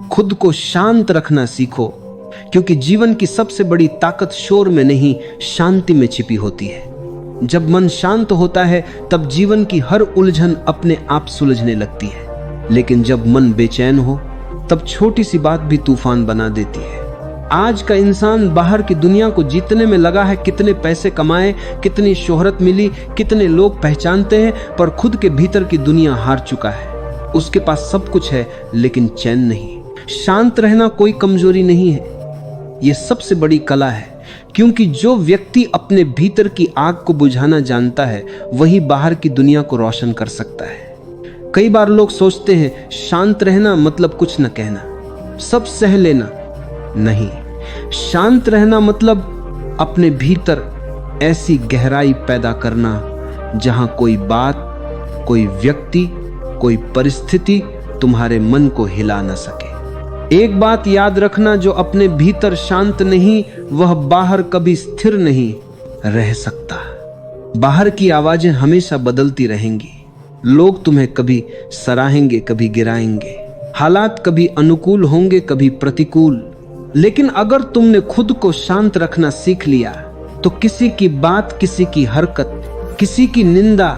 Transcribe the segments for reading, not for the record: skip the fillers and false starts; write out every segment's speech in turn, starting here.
खुद को शांत रखना सीखो, क्योंकि जीवन की सबसे बड़ी ताकत शोर में नहीं, शांति में छिपी होती है। जब मन शांत होता है तब जीवन की हर उलझन अपने आप सुलझने लगती है, लेकिन जब मन बेचैन हो तब छोटी सी बात भी तूफान बना देती है। आज का इंसान बाहर की दुनिया को जीतने में लगा है, कितने पैसे कमाए, कितनी शोहरत मिली, कितने लोग पहचानते हैं, पर खुद के भीतर की दुनिया हार चुका है। उसके पास सब कुछ है लेकिन चैन नहीं। शांत रहना कोई कमजोरी नहीं है, यह सबसे बड़ी कला है, क्योंकि जो व्यक्ति अपने भीतर की आग को बुझाना जानता है वही बाहर की दुनिया को रोशन कर सकता है। कई बार लोग सोचते हैं शांत रहना मतलब कुछ न कहना, सब सह लेना। नहीं, शांत रहना मतलब अपने भीतर ऐसी गहराई पैदा करना जहां कोई बात, कोई व्यक्ति, कोई परिस्थिति तुम्हारे मन को हिला न सके। एक बात याद रखना, जो अपने भीतर शांत नहीं वह बाहर कभी स्थिर नहीं रह सकता। बाहर की आवाजें हमेशा बदलती रहेंगी, लोग तुम्हें कभी सराहेंगे, कभी गिराएंगे, हालात कभी अनुकूल होंगे, कभी प्रतिकूल। लेकिन अगर तुमने खुद को शांत रखना सीख लिया तो किसी की बात, किसी की हरकत, किसी की निंदा,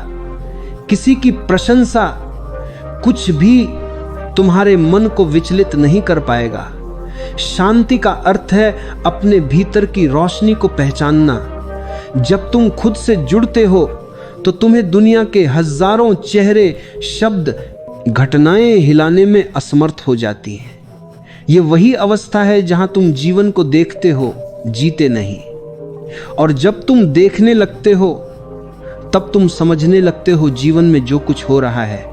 किसी की प्रशंसा, कुछ भी तुम्हारे मन को विचलित नहीं कर पाएगा। शांति का अर्थ है अपने भीतर की रोशनी को पहचानना। जब तुम खुद से जुड़ते हो तो तुम्हें दुनिया के हजारों चेहरे, शब्द, घटनाएं हिलाने में असमर्थ हो जाती हैं। ये वही अवस्था है जहां तुम जीवन को देखते हो, जीते नहीं। और जब तुम देखने लगते हो तब तुम समझने लगते हो जीवन में जो कुछ हो रहा है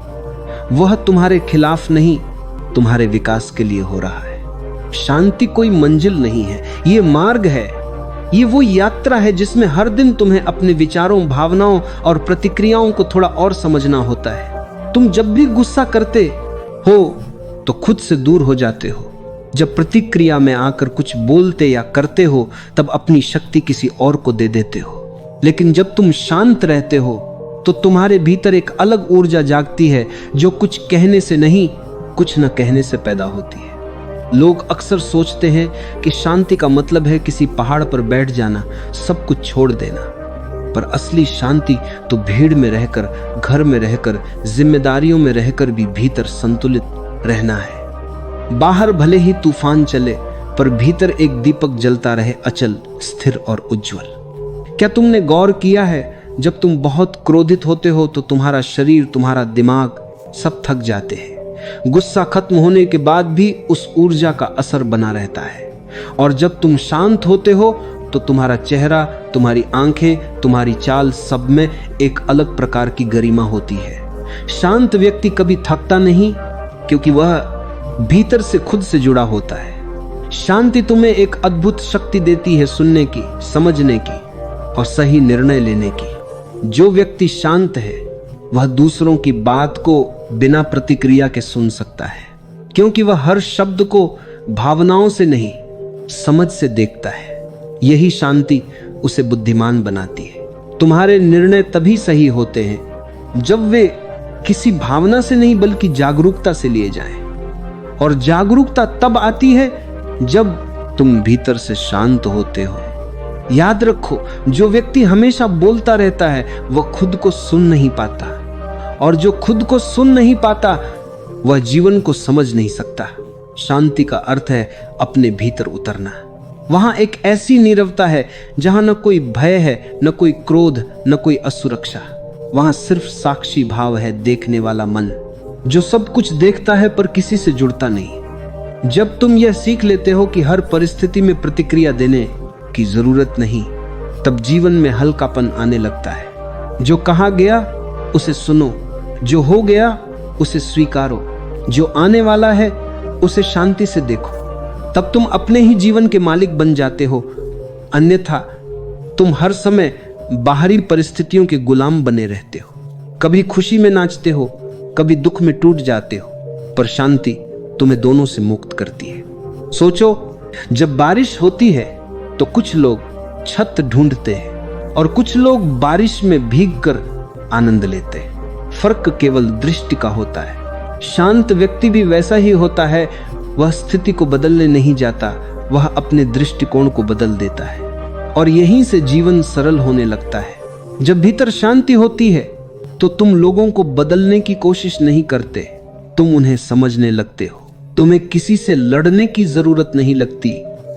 वह तुम्हारे खिलाफ नहीं, तुम्हारे विकास के लिए हो रहा है। शांति कोई मंजिल नहीं है, ये मार्ग है। ये वो यात्रा है जिसमें हर दिन तुम्हें अपने विचारों, भावनाओं और प्रतिक्रियाओं को थोड़ा और समझना होता है। तुम जब भी गुस्सा करते हो तो खुद से दूर हो जाते हो। जब प्रतिक्रिया में आकर कुछ बोलते या करते हो तब अपनी शक्ति किसी और को दे देते हो। लेकिन जब तुम शांत रहते हो तो तुम्हारे भीतर एक अलग ऊर्जा जागती है जो कुछ कहने से नहीं, कुछ न कहने से पैदा होती है। लोग अक्सर सोचते हैं कि शांति का मतलब है किसी पहाड़ पर बैठ जाना, सब कुछ छोड़ देना। पर असली शांति तो भीड़ में रहकर, घर में रहकर, जिम्मेदारियों में रहकर भी भीतर संतुलित रहना है। बाहर भले ही तूफान चले पर भीतर एक दीपक जलता रहे, अचल, स्थिर और उज्जवल। क्या तुमने गौर किया है, जब तुम बहुत क्रोधित होते हो तो तुम्हारा शरीर, तुम्हारा दिमाग सब थक जाते हैं। गुस्सा खत्म होने के बाद भी उस ऊर्जा का असर बना रहता है। और जब तुम शांत होते हो तो तुम्हारा चेहरा, तुम्हारी आंखें, तुम्हारी चाल, सब में एक अलग प्रकार की गरिमा होती है। शांत व्यक्ति कभी थकता नहीं, क्योंकि वह भीतर से खुद से जुड़ा होता है। शांति तुम्हें एक अद्भुत शक्ति देती है, सुनने की, समझने की और सही निर्णय लेने की। जो व्यक्ति शांत है वह दूसरों की बात को बिना प्रतिक्रिया के सुन सकता है, क्योंकि वह हर शब्द को भावनाओं से नहीं, समझ से देखता है। यही शांति उसे बुद्धिमान बनाती है। तुम्हारे निर्णय तभी सही होते हैं जब वे किसी भावना से नहीं बल्कि जागरूकता से लिए जाएं। और जागरूकता तब आती है जब तुम भीतर से शांत होते हो। याद रखो, जो व्यक्ति हमेशा बोलता रहता है वह खुद को सुन नहीं पाता, और जो खुद को सुन नहीं पाता वह जीवन को समझ नहीं सकता। शांति का अर्थ है अपने भीतर उतरना। वहां एक ऐसी नीरवता है जहां न कोई भय है, न कोई क्रोध, न कोई असुरक्षा। वहां सिर्फ साक्षी भाव है, देखने वाला मन जो सब कुछ देखता है पर किसी से जुड़ता नहीं। जब तुम यह सीख लेते हो कि हर परिस्थिति में प्रतिक्रिया देने की जरूरत नहीं, तब जीवन में हल्कापन आने लगता है। जो कहा गया उसे सुनो, जो हो गया उसे स्वीकारो, जो आने वाला है उसे शांति से देखो। तब तुम अपने ही जीवन के मालिक बन जाते हो। अन्यथा तुम हर समय बाहरी परिस्थितियों के गुलाम बने रहते हो। कभी खुशी में नाचते हो, कभी दुख में टूट जाते हो, पर शांति तुम्हें दोनों से मुक्त करती है। सोचो, जब बारिश होती है तो कुछ लोग छत ढूंढते हैं और कुछ लोग बारिश में भीगकर आनंद लेते हैं। फर्क केवल दृष्टि का होता है। शांत व्यक्ति भी वैसा ही होता है, वह स्थिति को बदलने नहीं जाता, वह अपने दृष्टिकोण को बदल देता है और यहीं से जीवन सरल होने लगता है। जब भीतर शांति होती है तो तुम लोगों को बदलने की कोशिश नहीं करते, तुम उन्हें समझने लगते हो। तुम्हें किसी से लड़ने की जरूरत नहीं लगती,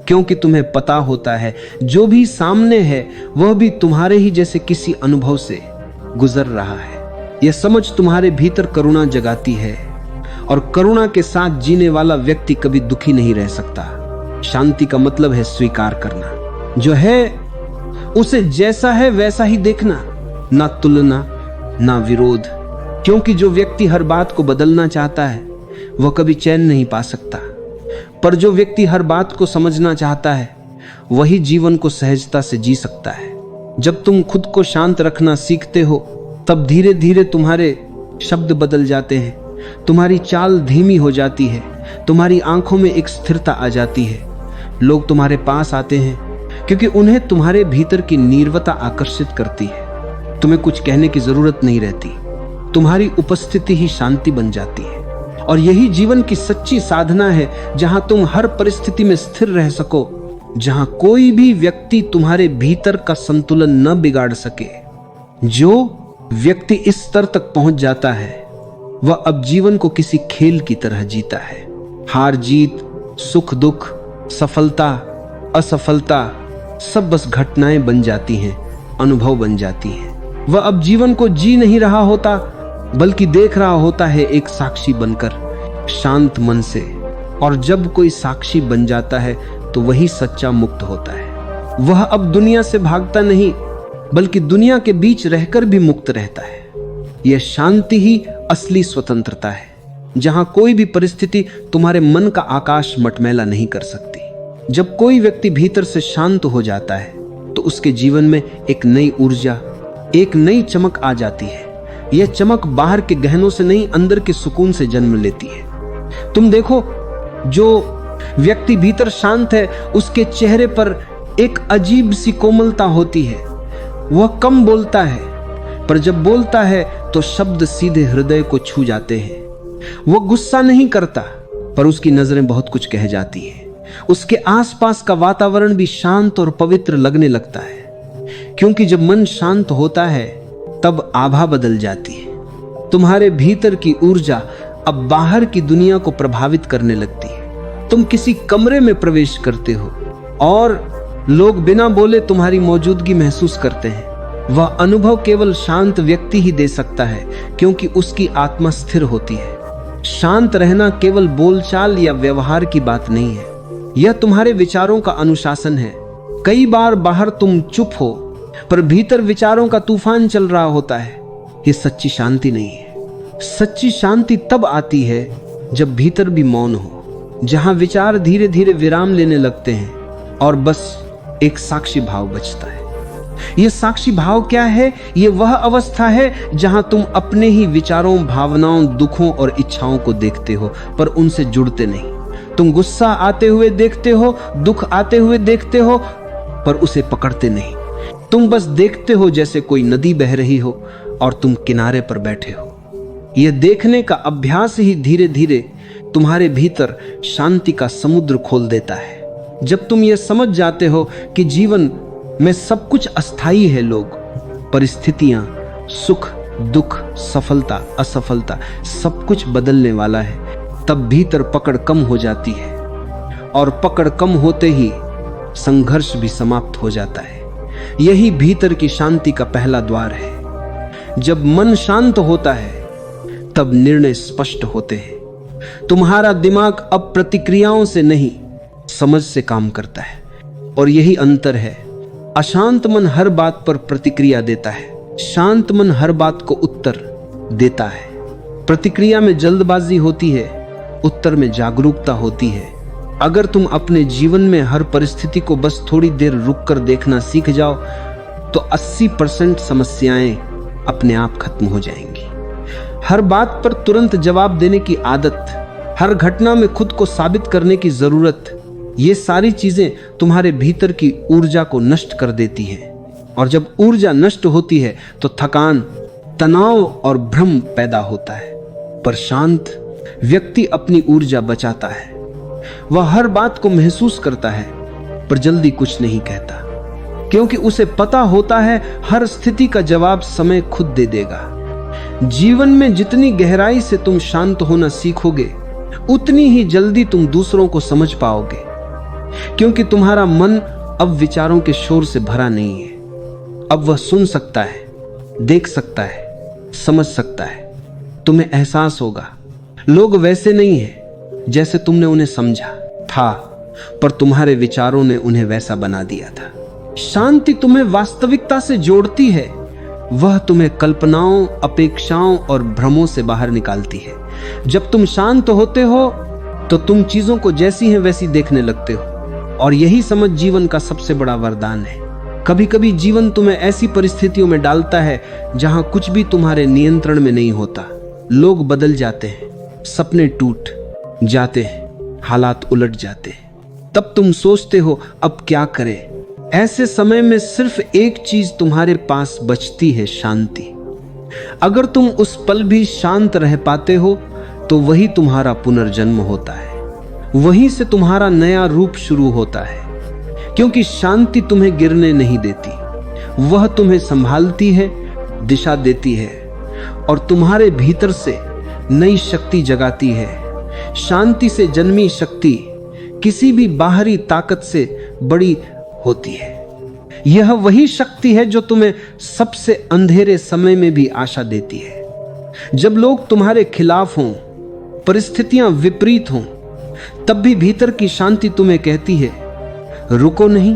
क्योंकि तुम्हें पता होता है जो भी सामने है वह भी तुम्हारे ही जैसे किसी अनुभव से गुजर रहा है। यह समझ तुम्हारे भीतर करुणा जगाती है और करुणा के साथ जीने वाला व्यक्ति कभी दुखी नहीं रह सकता। शांति का मतलब है स्वीकार करना, जो है उसे जैसा है वैसा ही देखना, ना तुलना ना विरोध। क्योंकि जो व्यक्ति हर बात को बदलना चाहता है वह कभी चैन नहीं पा सकता, पर जो व्यक्ति हर बात को समझना चाहता है वही जीवन को सहजता से जी सकता है। जब तुम खुद को शांत रखना सीखते हो तब धीरे धीरे तुम्हारे शब्द बदल जाते हैं, तुम्हारी चाल धीमी हो जाती है, तुम्हारी आंखों में एक स्थिरता आ जाती है। लोग तुम्हारे पास आते हैं क्योंकि उन्हें तुम्हारे भीतर की नीरवता आकर्षित करती है। तुम्हें कुछ कहने की जरूरत नहीं रहती, तुम्हारी उपस्थिति ही शांति बन जाती है। और यही जीवन की सच्ची साधना है, जहां तुम हर परिस्थिति में स्थिर रह सको, जहां कोई भी व्यक्ति तुम्हारे भीतर का संतुलन न बिगाड़ सके। जो व्यक्ति इस स्तर तक पहुंच जाता है वह अब जीवन को किसी खेल की तरह जीता है। हार जीत, सुख दुख, सफलता असफलता सब बस घटनाएं बन जाती हैं, अनुभव बन जाती हैं। वह अब जीवन को जी नहीं रहा होता, बल्कि देख रहा होता है एक साक्षी बनकर, शांत मन से। और जब कोई साक्षी बन जाता है तो वही सच्चा मुक्त होता है। वह अब दुनिया से भागता नहीं, बल्कि दुनिया के बीच रहकर भी मुक्त रहता है। यह शांति ही असली स्वतंत्रता है, जहां कोई भी परिस्थिति तुम्हारे मन का आकाश मटमैला नहीं कर सकती। जब कोई व्यक्ति भीतर से शांत हो जाता है तो उसके जीवन में एक नई ऊर्जा, एक नई चमक आ जाती है। यह चमक बाहर के गहनों से नहीं, अंदर के सुकून से जन्म लेती है। तुम देखो, जो व्यक्ति भीतर शांत है उसके चेहरे पर एक अजीब सी कोमलता होती है। वह कम बोलता है, पर जब बोलता है तो शब्द सीधे हृदय को छू जाते हैं। वह गुस्सा नहीं करता, पर उसकी नजरें बहुत कुछ कह जाती हैं। उसके आसपास का वातावरण भी शांत और पवित्र लगने लगता है, क्योंकि जब मन शांत होता है तब आभा बदल जाती है। तुम्हारे भीतर की ऊर्जा अब बाहर की दुनिया को प्रभावित करने लगती है। तुम किसी कमरे में प्रवेश करते हो और लोग बिना बोले तुम्हारी मौजूदगी महसूस करते हैं। वह अनुभव केवल शांत व्यक्ति ही दे सकता है, क्योंकि उसकी आत्मा स्थिर होती है। शांत रहना केवल बोलचाल या व्यवहार की बात नहीं है, यह तुम्हारे विचारों का अनुशासन है। कई बार बाहर तुम चुप हो, पर भीतर विचारों का तूफान चल रहा होता है। यह सच्ची शांति नहीं है। सच्ची शांति तब आती है जब भीतर भी मौन हो, जहां विचार धीरे धीरे विराम लेने लगते हैं और बस एक साक्षी भाव बचता है। यह साक्षी भाव क्या है? यह वह अवस्था है जहां तुम अपने ही विचारों, भावनाओं, दुखों और इच्छाओं को देखते हो, पर उनसे जुड़ते नहीं। तुम गुस्सा आते हुए देखते हो, दुख आते हुए देखते हो, पर उसे पकड़ते नहीं। तुम बस देखते हो जैसे कोई नदी बह रही हो और तुम किनारे पर बैठे हो। यह देखने का अभ्यास ही धीरे धीरे तुम्हारे भीतर शांति का समुद्र खोल देता है। जब तुम यह समझ जाते हो कि जीवन में सब कुछ अस्थायी है, लोग, परिस्थितियां, सुख दुख, सफलता असफलता, सब कुछ बदलने वाला है, तब भीतर पकड़ कम हो जाती है। और पकड़ कम होते ही संघर्ष भी समाप्त हो जाता है। यही भीतर की शांति का पहला द्वार है। जब मन शांत होता है तब निर्णय स्पष्ट होते हैं। तुम्हारा दिमाग अब प्रतिक्रियाओं से नहीं, समझ से काम करता है। और यही अंतर है। अशांत मन हर बात पर प्रतिक्रिया देता है, शांत मन हर बात को उत्तर देता है। प्रतिक्रिया में जल्दबाजी होती है, उत्तर में जागरूकता होती है। अगर तुम अपने जीवन में हर परिस्थिति को बस थोड़ी देर रुककर देखना सीख जाओ तो 80% समस्याएं अपने आप खत्म हो जाएंगी। हर बात पर तुरंत जवाब देने की आदत, हर घटना में खुद को साबित करने की जरूरत, ये सारी चीजें तुम्हारे भीतर की ऊर्जा को नष्ट कर देती हैं। और जब ऊर्जा नष्ट होती है तो थकान, तनाव और भ्रम पैदा होता है। पर शांत व्यक्ति अपनी ऊर्जा बचाता है वह हर बात को महसूस करता है पर जल्दी कुछ नहीं कहता, क्योंकि उसे पता होता है हर स्थिति का जवाब समय खुद दे देगा। जीवन में जितनी गहराई से तुम शांत होना सीखोगे, उतनी ही जल्दी तुम दूसरों को समझ पाओगे, क्योंकि तुम्हारा मन अब विचारों के शोर से भरा नहीं है। अब वह सुन सकता है, देख सकता है, समझ सकता है। तुम्हें एहसास होगा लोग वैसे नहीं हैं जैसे तुमने उन्हें समझा था, पर तुम्हारे विचारों ने उन्हें वैसा बना दिया था। शांति तुम्हें वास्तविकता से जोड़ती है, वह तुम्हें कल्पनाओं, अपेक्षाओं और भ्रमों से बाहर निकालती है। जब तुम शांत होते हो तो तुम चीजों को जैसी हैं वैसी देखने लगते हो, और यही समझ जीवन का सबसे बड़ा वरदान है। कभी कभी जीवन तुम्हें ऐसी परिस्थितियों में डालता है जहां कुछ भी तुम्हारे नियंत्रण में नहीं होता। लोग बदल जाते हैं, सपने टूट जाते हैं, हालात उलट जाते हैं। तब तुम सोचते हो अब क्या करें। ऐसे समय में सिर्फ एक चीज तुम्हारे पास बचती है, शांति। अगर तुम उस पल भी शांत रह पाते हो तो वही तुम्हारा पुनर्जन्म होता है, वहीं से तुम्हारा नया रूप शुरू होता है। क्योंकि शांति तुम्हें गिरने नहीं देती, वह तुम्हें संभालती है, दिशा देती है और तुम्हारे भीतर से नई शक्ति जगाती है। शांति से जन्मी शक्ति किसी भी बाहरी ताकत से बड़ी होती है। यह वही शक्ति है जो तुम्हें सबसे अंधेरे समय में भी आशा देती है। जब लोग तुम्हारे खिलाफ हों, परिस्थितियां विपरीत हों, तब भी भीतर की शांति तुम्हें कहती है रुको नहीं,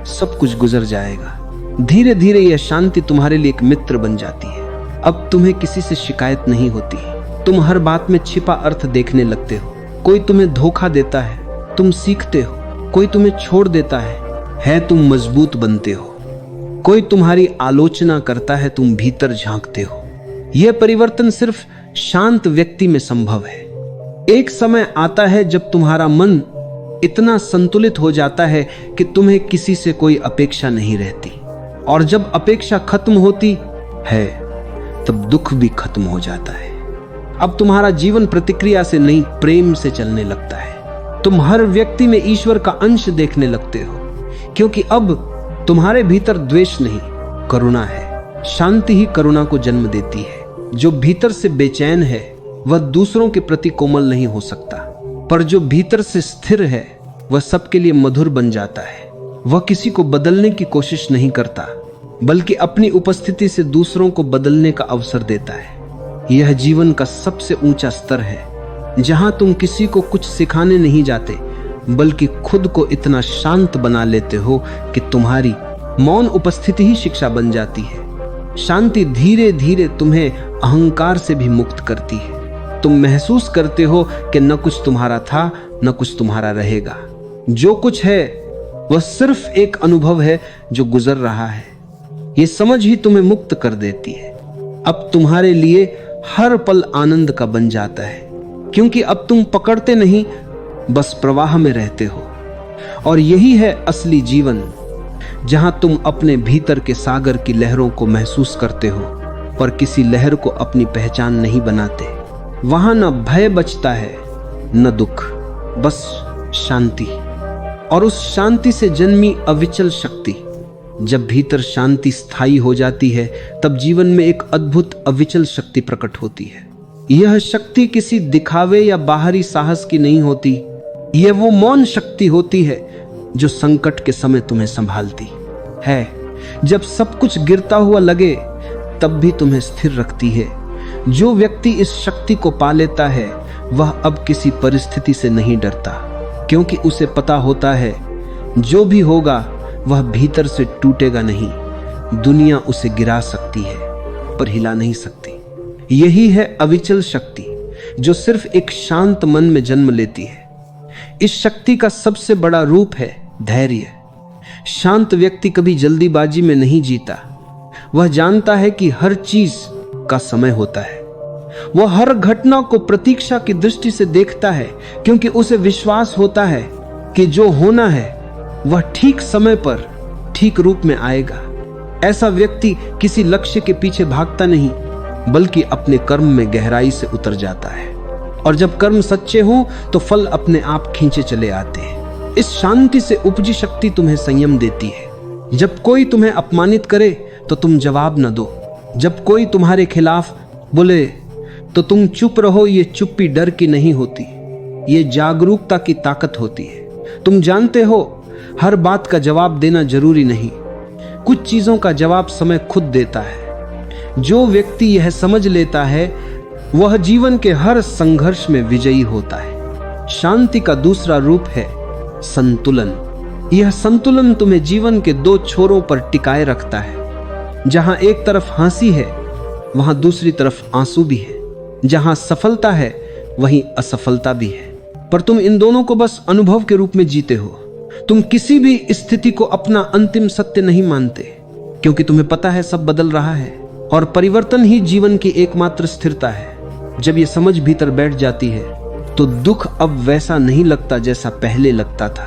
सब कुछ गुजर जाएगा। धीरे धीरे यह शांति तुम्हारे लिए एक मित्र बन जाती है। अब तुम्हें किसी से शिकायत नहीं होती, तुम हर बात में छिपा अर्थ देखने लगते हो। कोई तुम्हें धोखा देता है, तुम सीखते हो। कोई तुम्हें छोड़ देता है तुम मजबूत बनते हो। कोई तुम्हारी आलोचना करता है, तुम भीतर झांकते हो। यह परिवर्तन सिर्फ शांत व्यक्ति में संभव है। एक समय आता है जब तुम्हारा मन इतना संतुलित हो जाता है कि तुम्हें किसी से कोई अपेक्षा नहीं रहती, और जब अपेक्षा खत्म होती है तब दुख भी खत्म हो जाता है। अब तुम्हारा जीवन प्रतिक्रिया से नहीं, प्रेम से चलने लगता है। तुम हर व्यक्ति में ईश्वर का अंश देखने लगते हो, क्योंकि अब तुम्हारे भीतर द्वेष नहीं, करुणा है। शांति ही करुणा को जन्म देती है। जो भीतर से बेचैन है वह दूसरों के प्रति कोमल नहीं हो सकता, पर जो भीतर से स्थिर है वह सबके लिए मधुर बन जाता है। वह किसी को बदलने की कोशिश नहीं करता, बल्कि अपनी उपस्थिति से दूसरों को बदलने का अवसर देता है। यह जीवन का सबसे ऊंचा स्तर है, जहां तुम किसी को कुछ सिखाने नहीं जाते, बल्कि खुद को इतना शांत बना लेते हो कि तुम्हारी मौन उपस्थिति ही शिक्षा बन जाती है। शांति धीरे धीरे तुम्हें अहंकार से भी मुक्त करती है। तुम महसूस करते हो कि न कुछ तुम्हारा था, न कुछ तुम्हारा रहेगा। जो कुछ है वह सिर्फ एक अनुभव है जो गुजर रहा है। ये समझ ही तुम्हें मुक्त कर देती है। अब तुम्हारे लिए हर पल आनंद का बन जाता है, क्योंकि अब तुम पकड़ते नहीं, बस प्रवाह में रहते हो। और यही है असली जीवन, जहां तुम अपने भीतर के सागर की लहरों को महसूस करते हो, पर किसी लहर को अपनी पहचान नहीं बनाते। वहां न भय बचता है, न दुख, बस शांति। और उस शांति से जन्मी अविचल शक्ति। जब भीतर शांति स्थायी हो जाती है, तब जीवन में एक अद्भुत अविचल शक्ति प्रकट होती है। यह शक्ति किसी दिखावे या बाहरी साहस की नहीं होती। यह वो मौन शक्ति होती है जो संकट के समय तुम्हें संभालती है। जब सब कुछ गिरता हुआ लगे, तब भी तुम्हें स्थिर रखती है। जो व्यक्ति इस शक्ति को पा लेता है, वह अब किसी परिस्थिति से नहीं डरता, क्योंकि उसे पता होता है जो भी होगा वह भीतर से टूटेगा नहीं। दुनिया उसे गिरा सकती है पर हिला नहीं सकती। यही है अविचल शक्ति, जो सिर्फ एक शांत मन में जन्म लेती है। इस शक्ति का सबसे बड़ा रूप है धैर्य। शांत व्यक्ति कभी जल्दीबाजी में नहीं जीता। वह जानता है कि हर चीज का समय होता है। वह हर घटना को प्रतीक्षा की दृष्टि से देखता है, क्योंकि उसे विश्वास होता है कि जो होना है वह ठीक समय पर ठीक रूप में आएगा। ऐसा व्यक्ति किसी लक्ष्य के पीछे भागता नहीं, बल्कि अपने कर्म में गहराई से उतर जाता है। और जब कर्म सच्चे हों तो फल अपने आप खींचे चले आते हैं। इस शांति से उपजी शक्ति तुम्हें संयम देती है। जब कोई तुम्हें अपमानित करे तो तुम जवाब न दो। जब कोई तुम्हारे खिलाफ बोले तो तुम चुप रहो। ये चुप्पी डर की नहीं होती, ये जागरूकता की ताकत होती है। तुम जानते हो हर बात का जवाब देना जरूरी नहीं, कुछ चीजों का जवाब समय खुद देता है। जो व्यक्ति यह समझ लेता है वह जीवन के हर संघर्ष में विजयी होता है। शांति का दूसरा रूप है संतुलन। यह संतुलन तुम्हें जीवन के दो छोरों पर टिकाए रखता है। जहां एक तरफ हंसी है वहां दूसरी तरफ आंसू भी है। जहां सफलता है वहीं असफलता भी है। पर तुम इन दोनों को बस अनुभव के रूप में जीते हो। तुम किसी भी स्थिति को अपना अंतिम सत्य नहीं मानते, क्योंकि तुम्हें पता है सब बदल रहा है और परिवर्तन ही जीवन की एकमात्र स्थिरता है। जब ये समझ भीतर बैठ जाती है तो दुख अब वैसा नहीं लगता जैसा पहले लगता था।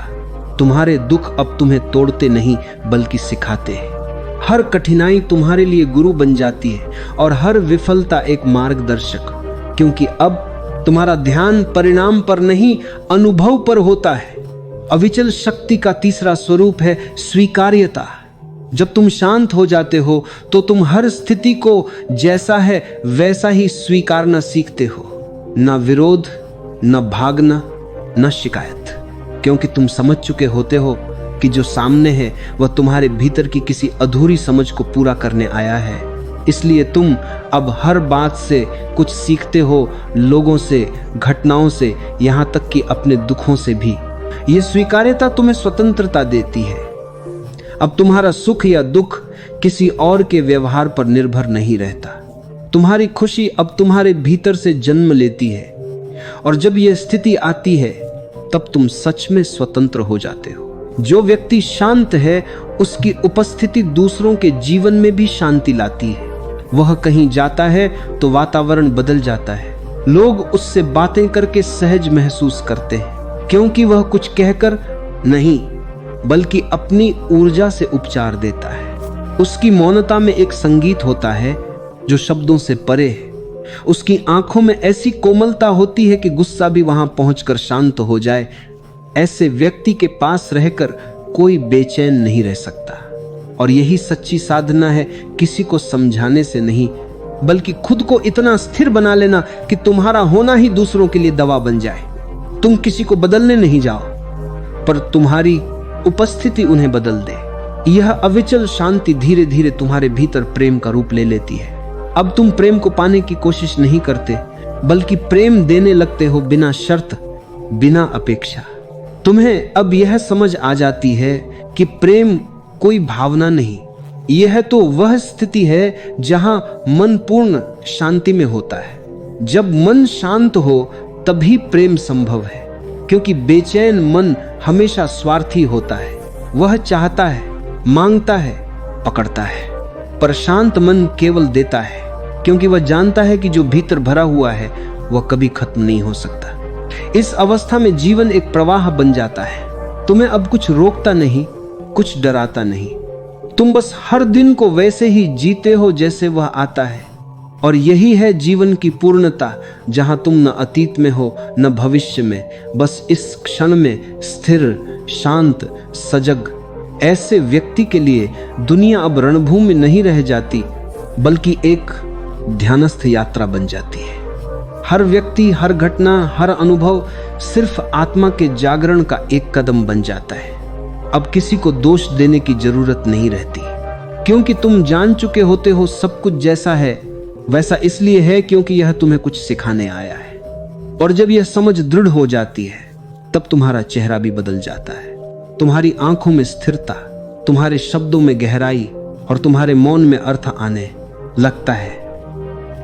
तुम्हारे दुख अब तुम्हें तोड़ते नहीं बल्कि सिखाते हैं। हर कठिनाई तुम्हारे लिए गुरु बन जाती है और हर विफलता एक मार्गदर्शक, क्योंकि अब तुम्हारा ध्यान परिणाम पर नहीं अनुभव पर होता है। अविचल शक्ति का तीसरा स्वरूप है स्वीकार्यता। जब तुम शांत हो जाते हो तो तुम हर स्थिति को जैसा है वैसा ही स्वीकारना सीखते हो। न विरोध, न भागना, न शिकायत, क्योंकि तुम समझ चुके होते हो कि जो सामने है वह तुम्हारे भीतर की किसी अधूरी समझ को पूरा करने आया है। इसलिए तुम अब हर बात से कुछ सीखते हो, लोगों से, घटनाओं से, यहां तक कि अपने दुखों से भी। यह स्वीकार्यता तुम्हें स्वतंत्रता देती है। अब तुम्हारा सुख या दुख किसी और के व्यवहार पर निर्भर नहीं रहता। तुम्हारी खुशी अब तुम्हारे भीतर से जन्म लेती है, और जब यह स्थिति आती है तब तुम सच में स्वतंत्र हो जाते हो। जो व्यक्ति शांत है उसकी उपस्थिति दूसरों के जीवन में भी शांति लाती है। वह कहीं जाता है तो वातावरण बदल जाता है। लोग उससे बातें करके सहज महसूस करते हैं, क्योंकि वह कुछ कहकर नहीं बल्कि अपनी ऊर्जा से उपचार देता है। उसकी मौनता में एक संगीत होता है जो शब्दों से परे है। उसकी आंखों में ऐसी कोमलता होती है कि गुस्सा भी वहां पहुंचकर शांत हो जाए। ऐसे व्यक्ति के पास रहकर कोई बेचैन नहीं रह सकता। और यही सच्ची साधना है, किसी को समझाने से नहीं बल्कि खुद को इतना स्थिर बना लेना कि तुम्हारा होना ही दूसरों के लिए दवा बन जाए। तुम किसी को बदलने नहीं जाओ, पर तुम्हारी उपस्थिति उन्हें बदल दे। यह अविचल शांति धीरे धीरे तुम्हारे भीतर प्रेम का रूप ले लेती है। अब तुम प्रेम को पाने की कोशिश नहीं करते बल्कि प्रेम देने लगते हो, बिना शर्त, बिना अपेक्षा। तुम्हें अब यह समझ आ जाती है कि प्रेम कोई भावना नहीं, यह तो वह स्थिति है जहां मन पूर्ण शांति में होता है। जब मन शांत हो तभी प्रेम संभव है, क्योंकि बेचैन मन हमेशा स्वार्थी होता है। वह चाहता है, मांगता है, पकड़ता है। पर शांत मन केवल देता है, क्योंकि वह जानता है कि जो भीतर भरा हुआ है वह कभी खत्म नहीं हो सकता। इस अवस्था में जीवन एक प्रवाह बन जाता है। तुम्हें अब कुछ रोकता नहीं, कुछ डराता नहीं। तुम बस हर दिन को वैसे ही जीते हो जैसे वह आता है। और यही है जीवन की पूर्णता, जहां तुम न अतीत में हो न भविष्य में, बस इस क्षण में स्थिर, शांत, सजग। ऐसे व्यक्ति के लिए दुनिया अब रणभूमि नहीं रह जाती बल्कि एक ध्यानस्थ यात्रा बन जाती है। हर व्यक्ति, हर घटना, हर अनुभव सिर्फ आत्मा के जागरण का एक कदम बन जाता है। अब किसी को दोष देने की जरूरत नहीं रहती, क्योंकि तुम जान चुके होते हो सब कुछ जैसा है वैसा इसलिए है क्योंकि यह तुम्हें कुछ सिखाने आया है। और जब यह समझ दृढ़ हो जाती है तब तुम्हारा चेहरा भी बदल जाता है। तुम्हारी आंखों में स्थिरता, तुम्हारे शब्दों में गहराई और तुम्हारे मौन में अर्थ आने लगता है।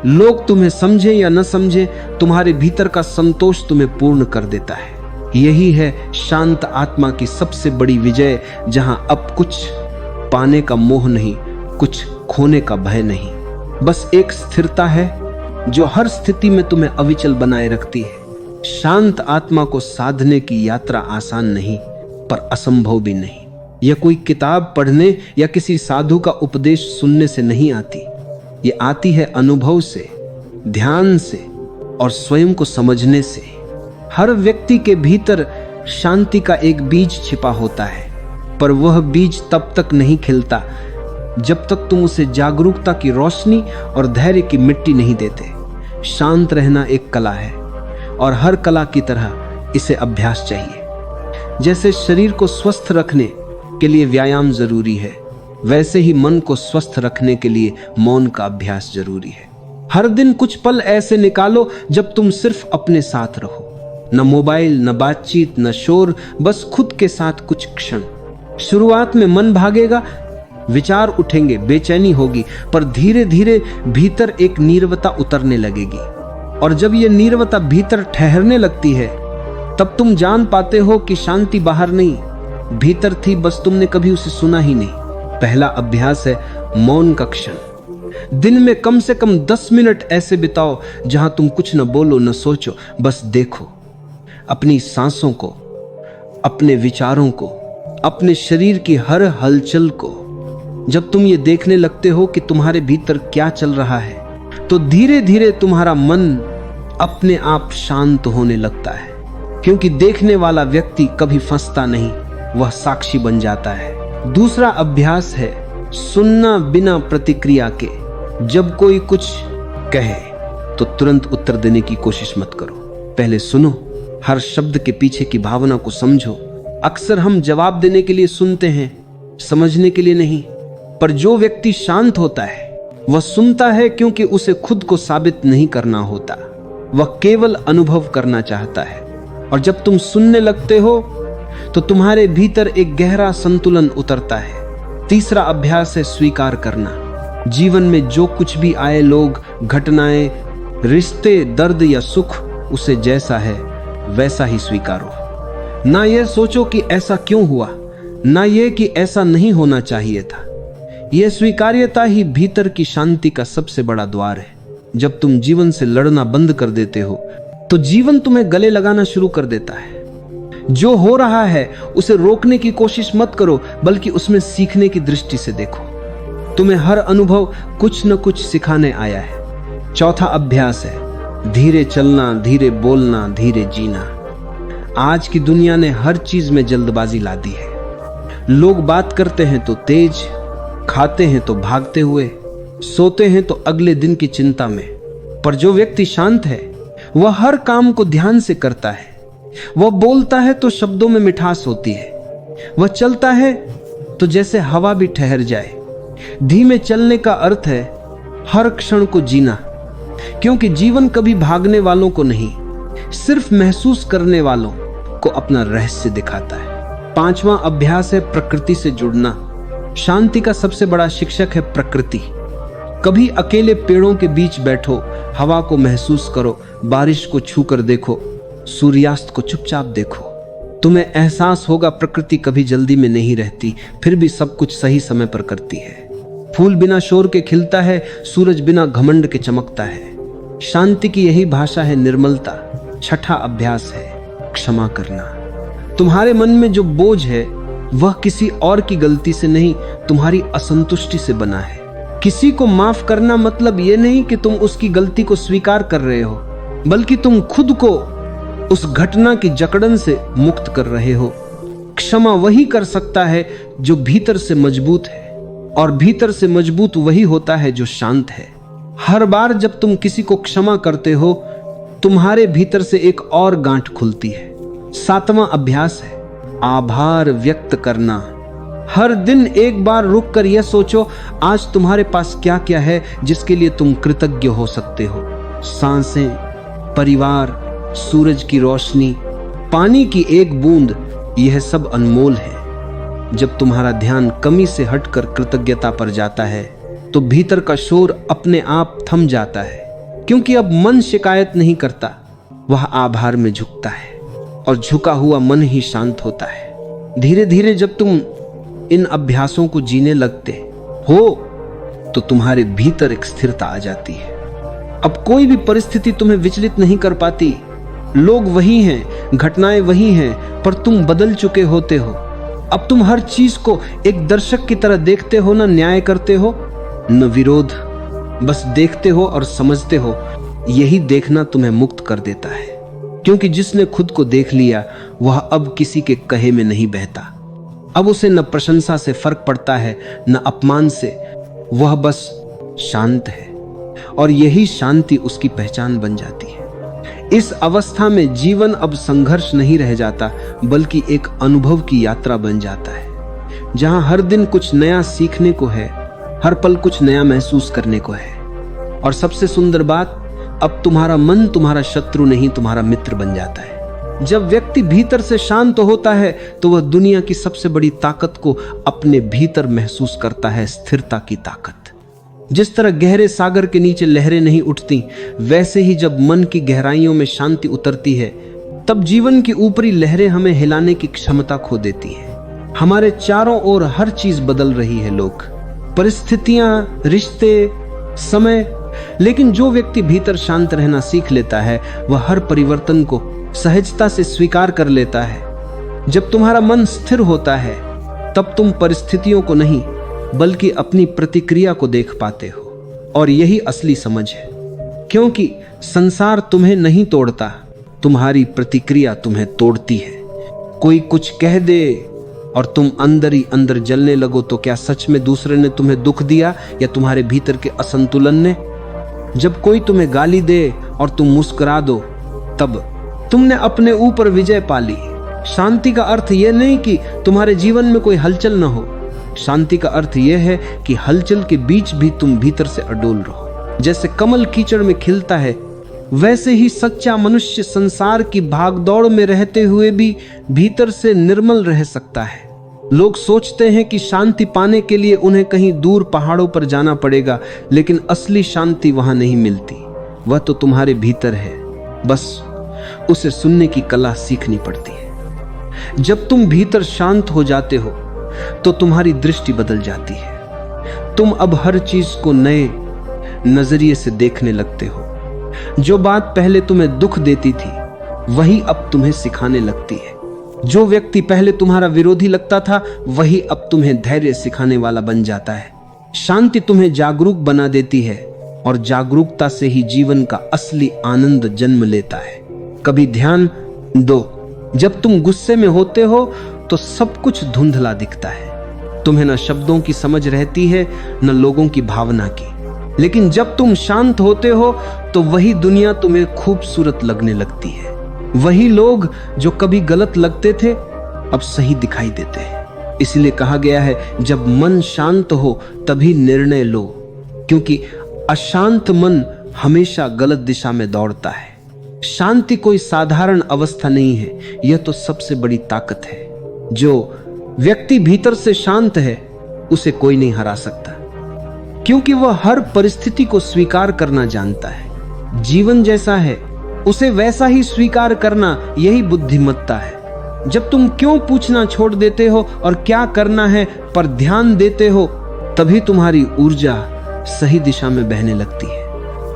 लोग तुम्हें समझे या न समझे, तुम्हारे भीतर का संतोष तुम्हें पूर्ण कर देता है। यही है शांत आत्मा की सबसे बड़ी विजय, जहां अब कुछ पाने का मोह नहीं, कुछ खोने का भय नहीं, बस एक स्थिरता है जो हर स्थिति में तुम्हें अविचल बनाए रखती है। शांत आत्मा को साधने की यात्रा आसान नहीं पर असंभव भी नहीं। यह कोई किताब पढ़ने या किसी साधु का उपदेश सुनने से नहीं आती। ये आती है अनुभव से, ध्यान से, और स्वयं को समझने से। हर व्यक्ति के भीतर शांति का एक बीज छिपा होता है, पर वह बीज तब तक नहीं खिलता जब तक तुम उसे जागरूकता की रोशनी और धैर्य की मिट्टी नहीं देते। शांत रहना एक कला है, और हर कला की तरह इसे अभ्यास चाहिए। जैसे शरीर को स्वस्थ रखने के लिए व्यायाम जरूरी है, वैसे ही मन को स्वस्थ रखने के लिए मौन का अभ्यास जरूरी है। हर दिन कुछ पल ऐसे निकालो जब तुम सिर्फ अपने साथ रहो। न मोबाइल, न बातचीत, न शोर, बस खुद के साथ कुछ क्षण। शुरुआत में मन भागेगा, विचार उठेंगे, बेचैनी होगी, पर धीरे धीरे भीतर एक नीरवता उतरने लगेगी। और जब यह नीरवता भीतर ठहरने लगती है, तब तुम जान पाते हो कि शांति बाहर नहीं, भीतर थी, बस तुमने कभी उसे सुना ही नहीं। पहला अभ्यास है मौन का क्षण। दिन में कम से कम 10 मिनट ऐसे बिताओ जहां तुम कुछ न बोलो, न सोचो, बस देखो अपनी सांसों को, अपने विचारों को, अपने शरीर की हर हलचल को। जब तुम ये देखने लगते हो कि तुम्हारे भीतर क्या चल रहा है, तो धीरे धीरे तुम्हारा मन अपने आप शांत होने लगता है, क्योंकि देखने वाला व्यक्ति कभी फंसता नहीं, वह साक्षी बन जाता है। दूसरा अभ्यास है सुनना बिना प्रतिक्रिया के। जब कोई कुछ कहे तो तुरंत उत्तर देने की कोशिश मत करो, पहले सुनो, हर शब्द के पीछे की भावना को समझो। अक्सर हम जवाब देने के लिए सुनते हैं, समझने के लिए नहीं। पर जो व्यक्ति शांत होता है वह सुनता है क्योंकि उसे खुद को साबित नहीं करना होता, वह केवल अनुभव करना चाहता है। और जब तुम सुनने लगते हो तो तुम्हारे भीतर एक गहरा संतुलन उतरता है। तीसरा अभ्यास है स्वीकार करना। जीवन में जो कुछ भी आए, लोग, घटनाएं, रिश्ते, दर्द या सुख, उसे जैसा है वैसा ही स्वीकारो। ना यह सोचो कि ऐसा क्यों हुआ, ना यह कि ऐसा नहीं होना चाहिए था। यह स्वीकार्यता ही भीतर की शांति का सबसे बड़ा द्वार है। जब तुम जीवन से लड़ना बंद कर देते हो तो जीवन तुम्हें गले लगाना शुरू कर देता है। जो हो रहा है उसे रोकने की कोशिश मत करो, बल्कि उसमें सीखने की दृष्टि से देखो। तुम्हें हर अनुभव कुछ न कुछ सिखाने आया है। चौथा अभ्यास है धीरे चलना, धीरे बोलना, धीरे जीना। आज की दुनिया ने हर चीज में जल्दबाजी ला दी है। लोग बात करते हैं तो तेज, खाते हैं तो भागते हुए, सोते हैं तो अगले दिन की चिंता में। पर जो व्यक्ति शांत है वह हर काम को ध्यान से करता है। वह बोलता है तो शब्दों में मिठास होती है। वह चलता है तो जैसे हवा भी ठहर जाए। धीमे चलने का अर्थ है हर क्षण को जीना, क्योंकि जीवन कभी भागने वालों को नहीं, सिर्फ महसूस करने वालों को अपना रहस्य दिखाता है। पांचवा अभ्यास है प्रकृति से जुड़ना। शांति का सबसे बड़ा शिक्षक है प्रकृति। कभी अकेले पेड़ों के बीच बैठो, हवा को महसूस करो, बारिश को छू कर देखो, सूर्यास्त को चुपचाप देखो। तुम्हें एहसास होगा प्रकृति कभी जल्दी में नहीं रहती, फिर भी सब कुछ सही समय पर करती है। फूल बिना शोर के खिलता है, सूरज बिना घमंड के चमकता है। शांति की यही भाषा है निर्मलता। छठा अभ्यास है क्षमा करना। तुम्हारे मन में जो बोझ है वह किसी और की गलती से नहीं, तुम्हारी असंतुष्टि से बना है। किसी को माफ करना मतलब ये नहीं कि तुम उसकी गलती को स्वीकार कर रहे हो, बल्कि तुम खुद को उस घटना की जकड़न से मुक्त कर रहे हो। क्षमा वही कर सकता है जो भीतर से मजबूत है, और भीतर से मजबूत वही होता है जो शांत है। हर बार जब तुम किसी को क्षमा करते हो, तुम्हारे भीतर से एक और गांठ खुलती है। सातवां अभ्यास है आभार व्यक्त करना। हर दिन एक बार रुककर यह सोचो, आज तुम्हारे पास क्या क्या है जिसके लिए तुम कृतज्ञ हो सकते हो। सांसें, परिवार, सूरज की रोशनी, पानी की एक बूंद, यह सब अनमोल है। जब तुम्हारा ध्यान कमी से हटकर कृतज्ञता पर जाता है तो भीतर का शोर अपने आप थम जाता है, क्योंकि अब मन शिकायत नहीं करता, वह आभार में झुकता है, और झुका हुआ मन ही शांत होता है। धीरे धीरे जब तुम इन अभ्यासों को जीने लगते हो तो तुम्हारे भीतर एक स्थिरता आ जाती है। अब कोई भी परिस्थिति तुम्हें विचलित नहीं कर पाती। लोग वही हैं, घटनाएं वही हैं, पर तुम बदल चुके होते हो। अब तुम हर चीज को एक दर्शक की तरह देखते हो, न न्याय करते हो न विरोध, बस देखते हो और समझते हो। यही देखना तुम्हें मुक्त कर देता है, क्योंकि जिसने खुद को देख लिया वह अब किसी के कहे में नहीं बहता। अब उसे न प्रशंसा से फर्क पड़ता है न अपमान से, वह बस शांत है और यही शांति उसकी पहचान बन जाती है। इस अवस्था में जीवन अब संघर्ष नहीं रह जाता, बल्कि एक अनुभव की यात्रा बन जाता है, जहां हर दिन कुछ नया सीखने को है, हर पल कुछ नया महसूस करने को है। और सबसे सुंदर बात, अब तुम्हारा मन तुम्हारा शत्रु नहीं, तुम्हारा मित्र बन जाता है। जब व्यक्ति भीतर से शांत होता है तो वह दुनिया की सबसे बड़ी ताकत को अपने भीतर महसूस करता है, स्थिरता की ताकत। जिस तरह गहरे सागर के नीचे लहरें नहीं उठती, वैसे ही जब मन की गहराइयों में शांति उतरती है, तब जीवन की ऊपरी लहरें हमें हिलाने की क्षमता खो देती है। हमारे चारों ओर हर चीज बदल रही है, लोग, परिस्थितियां, रिश्ते, समय, लेकिन जो व्यक्ति भीतर शांत रहना सीख लेता है वह हर परिवर्तन को सहजता से स्वीकार कर लेता है। जब तुम्हारा मन स्थिर होता है तब तुम परिस्थितियों को नहीं बल्कि अपनी प्रतिक्रिया को देख पाते हो, और यही असली समझ है। क्योंकि संसार तुम्हें नहीं तोड़ता, तुम्हारी प्रतिक्रिया तुम्हें तोड़ती है। कोई कुछ कह दे और तुम अंदर ही अंदर जलने लगो तो क्या सच में दूसरे ने तुम्हें दुख दिया या तुम्हारे भीतर के असंतुलन ने? जब कोई तुम्हें गाली दे और तुम मुस्कुरा दो, तब तुमने अपने ऊपर विजय पा ली। शांति का अर्थ यह नहीं कि तुम्हारे जीवन में कोई हलचल न हो, शांति का अर्थ यह है कि हलचल के बीच भी तुम भीतर से अडोल रहो। जैसे कमल कीचड़ में खिलता है, वैसे ही सच्चा मनुष्य संसार की भागदौड़ में रहते हुए भी भीतर से निर्मल रह सकता है। लोग सोचते हैं कि शांति पाने के लिए उन्हें कहीं दूर पहाड़ों पर जाना पड़ेगा, लेकिन असली शांति वहां नहीं मिलती। वह तो तुम्हारे भीतर है, बस उसे सुनने की कला सीखनी पड़ती है। जब तुम भीतर शांत हो जाते हो तो तुम्हारी दृष्टि बदल जाती है। तुम अब हर चीज को नए नजरिए से देखने लगते हो। जो बात पहले तुम्हें दुख देती थी वही अब तुम्हें सिखाने लगती है। जो व्यक्ति पहले तुम्हारा विरोधी लगता था वही अब तुम्हें धैर्य सिखाने वाला बन जाता है। शांति तुम्हें जागरूक बना देती है और जागरूकता से ही जीवन का असली आनंद जन्म लेता है। कभी ध्यान दो, जब तुम गुस्से में होते हो तो सब कुछ धुंधला दिखता है। तुम्हें न शब्दों की समझ रहती है न लोगों की भावना की। लेकिन जब तुम शांत होते हो तो वही दुनिया तुम्हें खूबसूरत लगने लगती है। वही लोग जो कभी गलत लगते थे अब सही दिखाई देते हैं। इसलिए कहा गया है, जब मन शांत हो तभी निर्णय लो, क्योंकि अशांत मन हमेशा गलत दिशा में दौड़ता है। शांति कोई साधारण अवस्था नहीं है, यह तो सबसे बड़ी ताकत है। जो व्यक्ति भीतर से शांत है उसे कोई नहीं हरा सकता, क्योंकि वह हर परिस्थिति को स्वीकार करना जानता है। जीवन जैसा है उसे वैसा ही स्वीकार करना, यही बुद्धिमत्ता है। जब तुम क्यों पूछना छोड़ देते हो और क्या करना है पर ध्यान देते हो, तभी तुम्हारी ऊर्जा सही दिशा में बहने लगती है।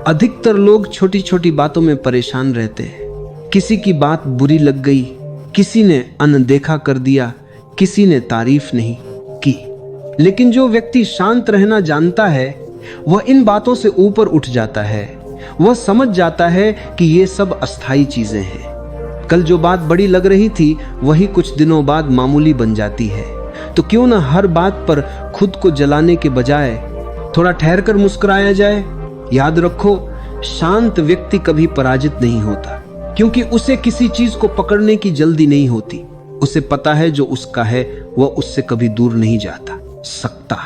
अधिकतर लोग छोटी छोटी बातों में परेशान रहते हैं। किसी की बात बुरी लग गई, किसी ने अनदेखा कर दिया, किसी ने तारीफ नहीं की। लेकिन जो व्यक्ति शांत रहना जानता है वह इन बातों से ऊपर उठ जाता है। वह समझ जाता है कि ये सब अस्थाई चीजें हैं। कल जो बात बड़ी लग रही थी वही कुछ दिनों बाद मामूली बन जाती है। तो क्यों न हर बात पर खुद को जलाने के बजाय थोड़ा ठहर कर मुस्कुराया जाए। याद रखो, शांत व्यक्ति कभी पराजित नहीं होता, क्योंकि उसे किसी चीज को पकड़ने की जल्दी नहीं होती। उसे पता है जो उसका है वह उससे कभी दूर नहीं जाता सकता,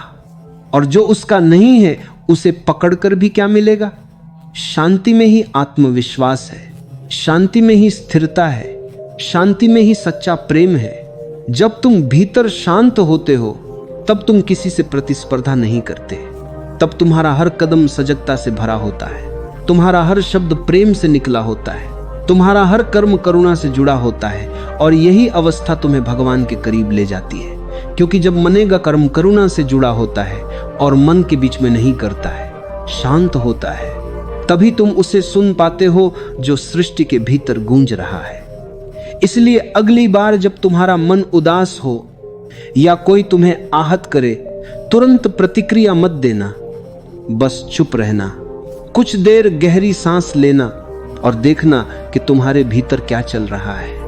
और जो उसका नहीं है उसे पकड़कर भी क्या मिलेगा। शांति में ही आत्मविश्वास है, शांति में ही स्थिरता है, शांति में ही सच्चा प्रेम है। जब तुम भीतर शांत होते हो तब तुम किसी से प्रतिस्पर्धा नहीं करते। तब तुम्हारा हर कदम सजगता से भरा होता है, तुम्हारा हर शब्द प्रेम से निकला होता है, तुम्हारा हर कर्म करुणा से जुड़ा होता है। और यही अवस्था तुम्हें भगवान के करीब ले जाती है, क्योंकि जब मन का कर्म करुणा से जुड़ा होता है और मन के बीच में नहीं करता है, शांत होता है, तभी तुम उसे सुन पाते हो जो सृष्टि के भीतर गूंज रहा है। इसलिए अगली बार जब तुम्हारा मन उदास हो या कोई तुम्हें आहत करे, तुरंत प्रतिक्रिया मत देना, बस चुप रहना कुछ देर गहरी सांस लेना और देखना कि तुम्हारे भीतर क्या चल रहा है।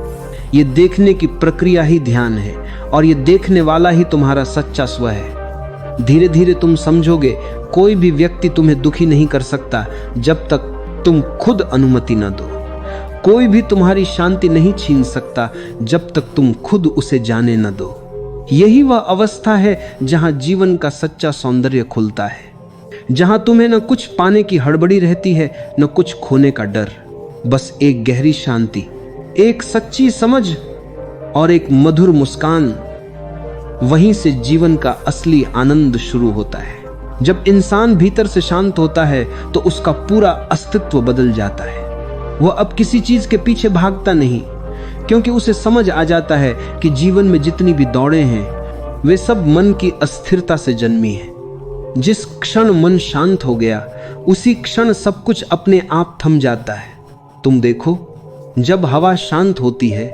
ये देखने की प्रक्रिया ही ध्यान है और ये देखने वाला ही तुम्हारा सच्चा स्व है। धीरे धीरे तुम समझोगे कोई भी व्यक्ति तुम्हें दुखी नहीं कर सकता जब तक तुम खुद अनुमति न दो। कोई भी तुम्हारी शांति नहीं छीन सकता जब तक तुम खुद उसे जाने न दो। यही वह अवस्था है जहां जीवन का सच्चा सौंदर्य खुलता है, जहां तुम्हें न कुछ पाने की हड़बड़ी रहती है न कुछ खोने का डर। बस एक गहरी शांति, एक सच्ची समझ और एक मधुर मुस्कान। वहीं से जीवन का असली आनंद शुरू होता है। जब इंसान भीतर से शांत होता है तो उसका पूरा अस्तित्व बदल जाता है। वह अब किसी चीज के पीछे भागता नहीं, क्योंकि उसे समझ आ जाता है कि जीवन में जितनी भी दौड़े हैं वे सब मन की अस्थिरता से जन्मी हैं। जिस क्षण मन शांत हो गया उसी क्षण सब कुछ अपने आप थम जाता है। तुम देखो, जब हवा शांत होती है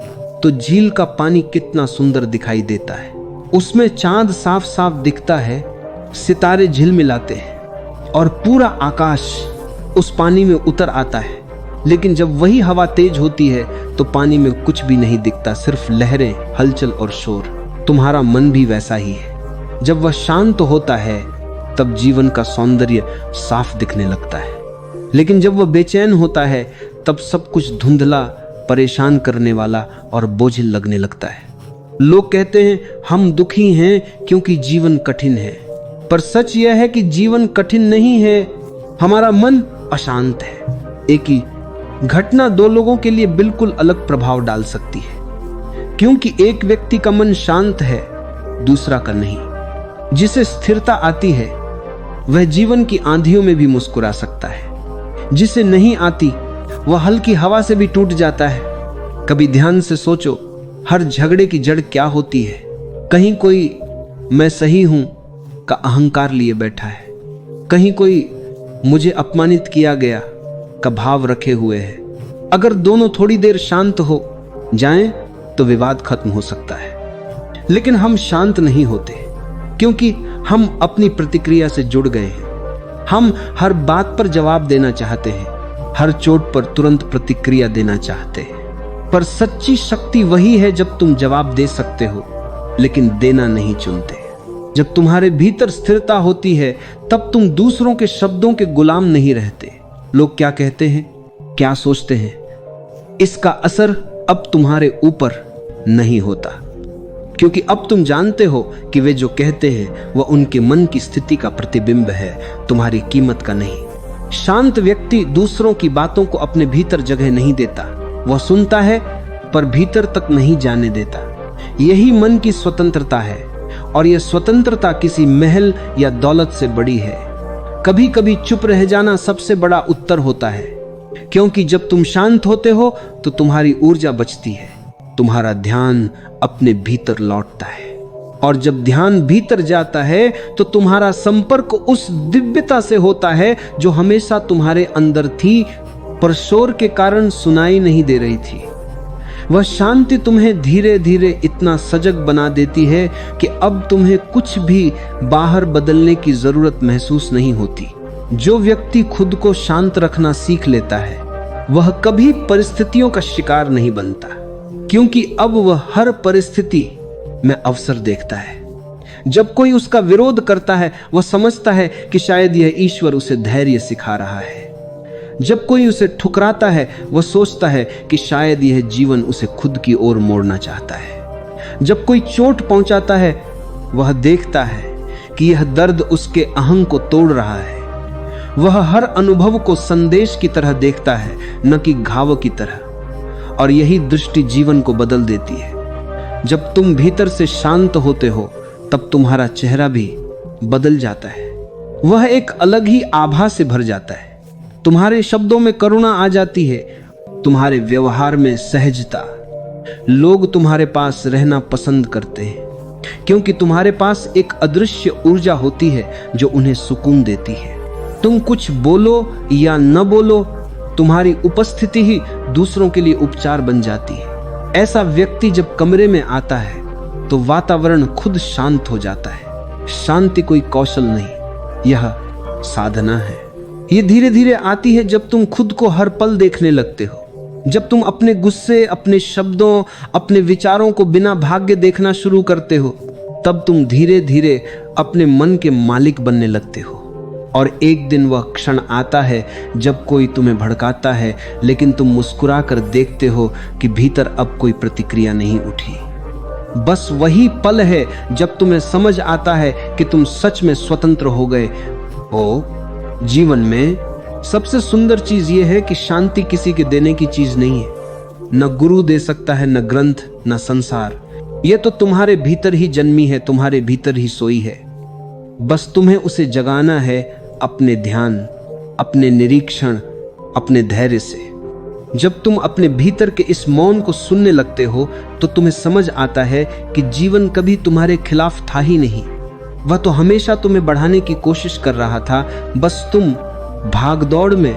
तो झील का पानी कितना सुंदर दिखाई देता है। उसमें चांद साफ साफ दिखता है, सितारे झिलमिलाते हैं और पूरा आकाश उस पानी में उतर आता है। लेकिन जब वही हवा तेज होती है तो पानी में कुछ भी नहीं दिखता, सिर्फ लहरें, हलचल और शोर। तुम्हारा मन भी वैसा ही है। जब वह शांत होता है तब जीवन का सौंदर्य साफ दिखने लगता है। लेकिन जब वह बेचैन होता है तब सब कुछ धुंधला, परेशान करने वाला और बोझिल लगने लगता है। लोग कहते हैं हम दुखी हैं क्योंकि जीवन कठिन है, पर सच यह है कि जीवन कठिन नहीं है, हमारा मन अशांत है। एक ही घटना दो लोगों के लिए बिल्कुल अलग प्रभाव डाल सकती है, क्योंकि एक व्यक्ति का मन शांत है, दूसरा का नहीं। जिसे स्थिरता आती है वह जीवन की आंधियों में भी मुस्कुरा सकता है, जिसे नहीं आती वह हल्की हवा से भी टूट जाता है। कभी ध्यान से सोचो, हर झगड़े की जड़ क्या होती है? कहीं कोई मैं सही हूं का अहंकार लिए बैठा है, कहीं कोई मुझे अपमानित किया गया का भाव रखे हुए है। अगर दोनों थोड़ी देर शांत हो जाएं तो विवाद खत्म हो सकता है। लेकिन हम शांत नहीं होते क्योंकि हम अपनी प्रतिक्रिया से जुड़ गए हैं। हम हर बात पर जवाब देना चाहते हैं, हर चोट पर तुरंत प्रतिक्रिया देना चाहते हैं। पर सच्ची शक्ति वही है जब तुम जवाब दे सकते हो लेकिन देना नहीं चुनते। जब तुम्हारे भीतर स्थिरता होती है तब तुम दूसरों के शब्दों के गुलाम नहीं रहते। लोग क्या कहते हैं, क्या सोचते हैं, इसका असर अब तुम्हारे ऊपर नहीं होता, क्योंकि अब तुम जानते हो कि वे जो कहते हैं वह उनके मन की स्थिति का प्रतिबिंब है, तुम्हारी कीमत का नहीं। शांत व्यक्ति दूसरों की बातों को अपने भीतर जगह नहीं देता। वह सुनता है पर भीतर तक नहीं जाने देता। यही मन की स्वतंत्रता है और यह स्वतंत्रता किसी महल या दौलत से बड़ी है। कभी कभी चुप रह जाना सबसे बड़ा उत्तर होता है, क्योंकि जब तुम शांत होते हो तो तुम्हारी ऊर्जा बचती है, तुम्हारा ध्यान अपने भीतर लौटता है। और जब ध्यान भीतर जाता है तो तुम्हारा संपर्क उस दिव्यता से होता है जो हमेशा तुम्हारे अंदर थी पर शोर के कारण सुनाई नहीं दे रही थी। वह शांति तुम्हें धीरे धीरे इतना सजग बना देती है कि अब तुम्हें कुछ भी बाहर बदलने की जरूरत महसूस नहीं होती। जो व्यक्ति खुद को शांत रखना सीख लेता है वह कभी परिस्थितियों का शिकार नहीं बनता, क्योंकि अब वह हर परिस्थिति में अवसर देखता है। जब कोई उसका विरोध करता है वह समझता है कि शायद यह ईश्वर उसे धैर्य सिखा रहा है। जब कोई उसे ठुकराता है वह सोचता है कि शायद यह जीवन उसे खुद की ओर मोड़ना चाहता है। जब कोई चोट पहुंचाता है वह देखता है कि यह दर्द उसके अहं को तोड़ रहा है। वह हर अनुभव को संदेश की तरह देखता है, न कि घाव की तरह। और यही दृष्टि जीवन को बदल देती है। जब तुम भीतर से शांत होते हो तब तुम्हारा चेहरा भी बदल जाता है। वह एक अलग ही आभा से भर जाता है। तुम्हारे शब्दों में करुणा आ जाती है, तुम्हारे व्यवहार में सहजता। लोग तुम्हारे पास रहना पसंद करते हैं क्योंकि तुम्हारे पास एक अदृश्य ऊर्जा होती है जो उन्हें सुकून देती है। तुम कुछ बोलो या न बोलो, तुम्हारी उपस्थिति ही दूसरों के लिए उपचार बन जाती है। ऐसा व्यक्ति जब कमरे में आता है तो वातावरण खुद शांत हो जाता है। शांति कोई कौशल नहीं, यह साधना है। ये धीरे धीरे आती है जब तुम खुद को हर पल देखने लगते हो, जब तुम अपने गुस्से, अपने शब्दों, अपने विचारों को बिना भाग्य देखना शुरू करते हो, तब तुम धीरे धीरे अपने मन के मालिक बनने लगते हो। और एक दिन वह क्षण आता है जब कोई तुम्हें भड़काता है, लेकिन तुम मुस्कुरा कर देखते हो कि भीतर अब कोई प्रतिक्रिया नहीं उठी। बस वही पल है जब तुम्हें समझ आता है कि तुम सच में स्वतंत्र हो गए हो। जीवन में सबसे सुंदर चीज यह है कि शांति किसी के देने की चीज नहीं है। न गुरु दे सकता है, न ग्रंथ, न संसार। यह तो तुम्हारे भीतर ही जन्मी है, तुम्हारे भीतर ही सोई है। बस तुम्हें उसे जगाना है अपने ध्यान, अपने निरीक्षण, अपने धैर्य से। जब तुम अपने भीतर के इस मौन को सुनने लगते हो तो तुम्हें समझ आता है कि जीवन कभी तुम्हारे खिलाफ था ही नहीं। वह तो हमेशा तुम्हें बढ़ाने की कोशिश कर रहा था, बस तुम भागदौड़ में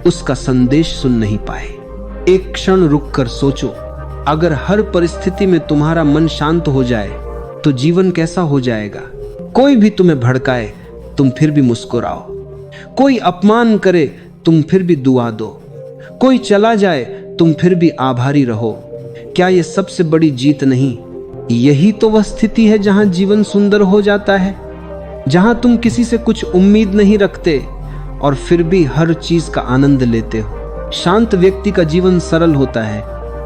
उसका संदेश सुन नहीं पाए। एक क्षण रुककर सोचो, अगर हर परिस्थिति में तुम्हारा मन शांत हो जाए तो जीवन कैसा हो जाएगा। कोई भी तुम्हें भड़काए तुम फिर भी मुस्कुराओ, कोई अपमान करे तुम फिर भी दुआ दो, कोई चला जाए तुम फिर भी आभारी रहो। क्या यह सबसे बड़ी जीत नहीं? यही तो वह स्थिति है जहां जीवन सुंदर हो जाता है, जहां तुम किसी से कुछ उम्मीद नहीं रखते और फिर भी हर चीज का आनंद लेते हो। शांत व्यक्ति का जीवन सरल होता है,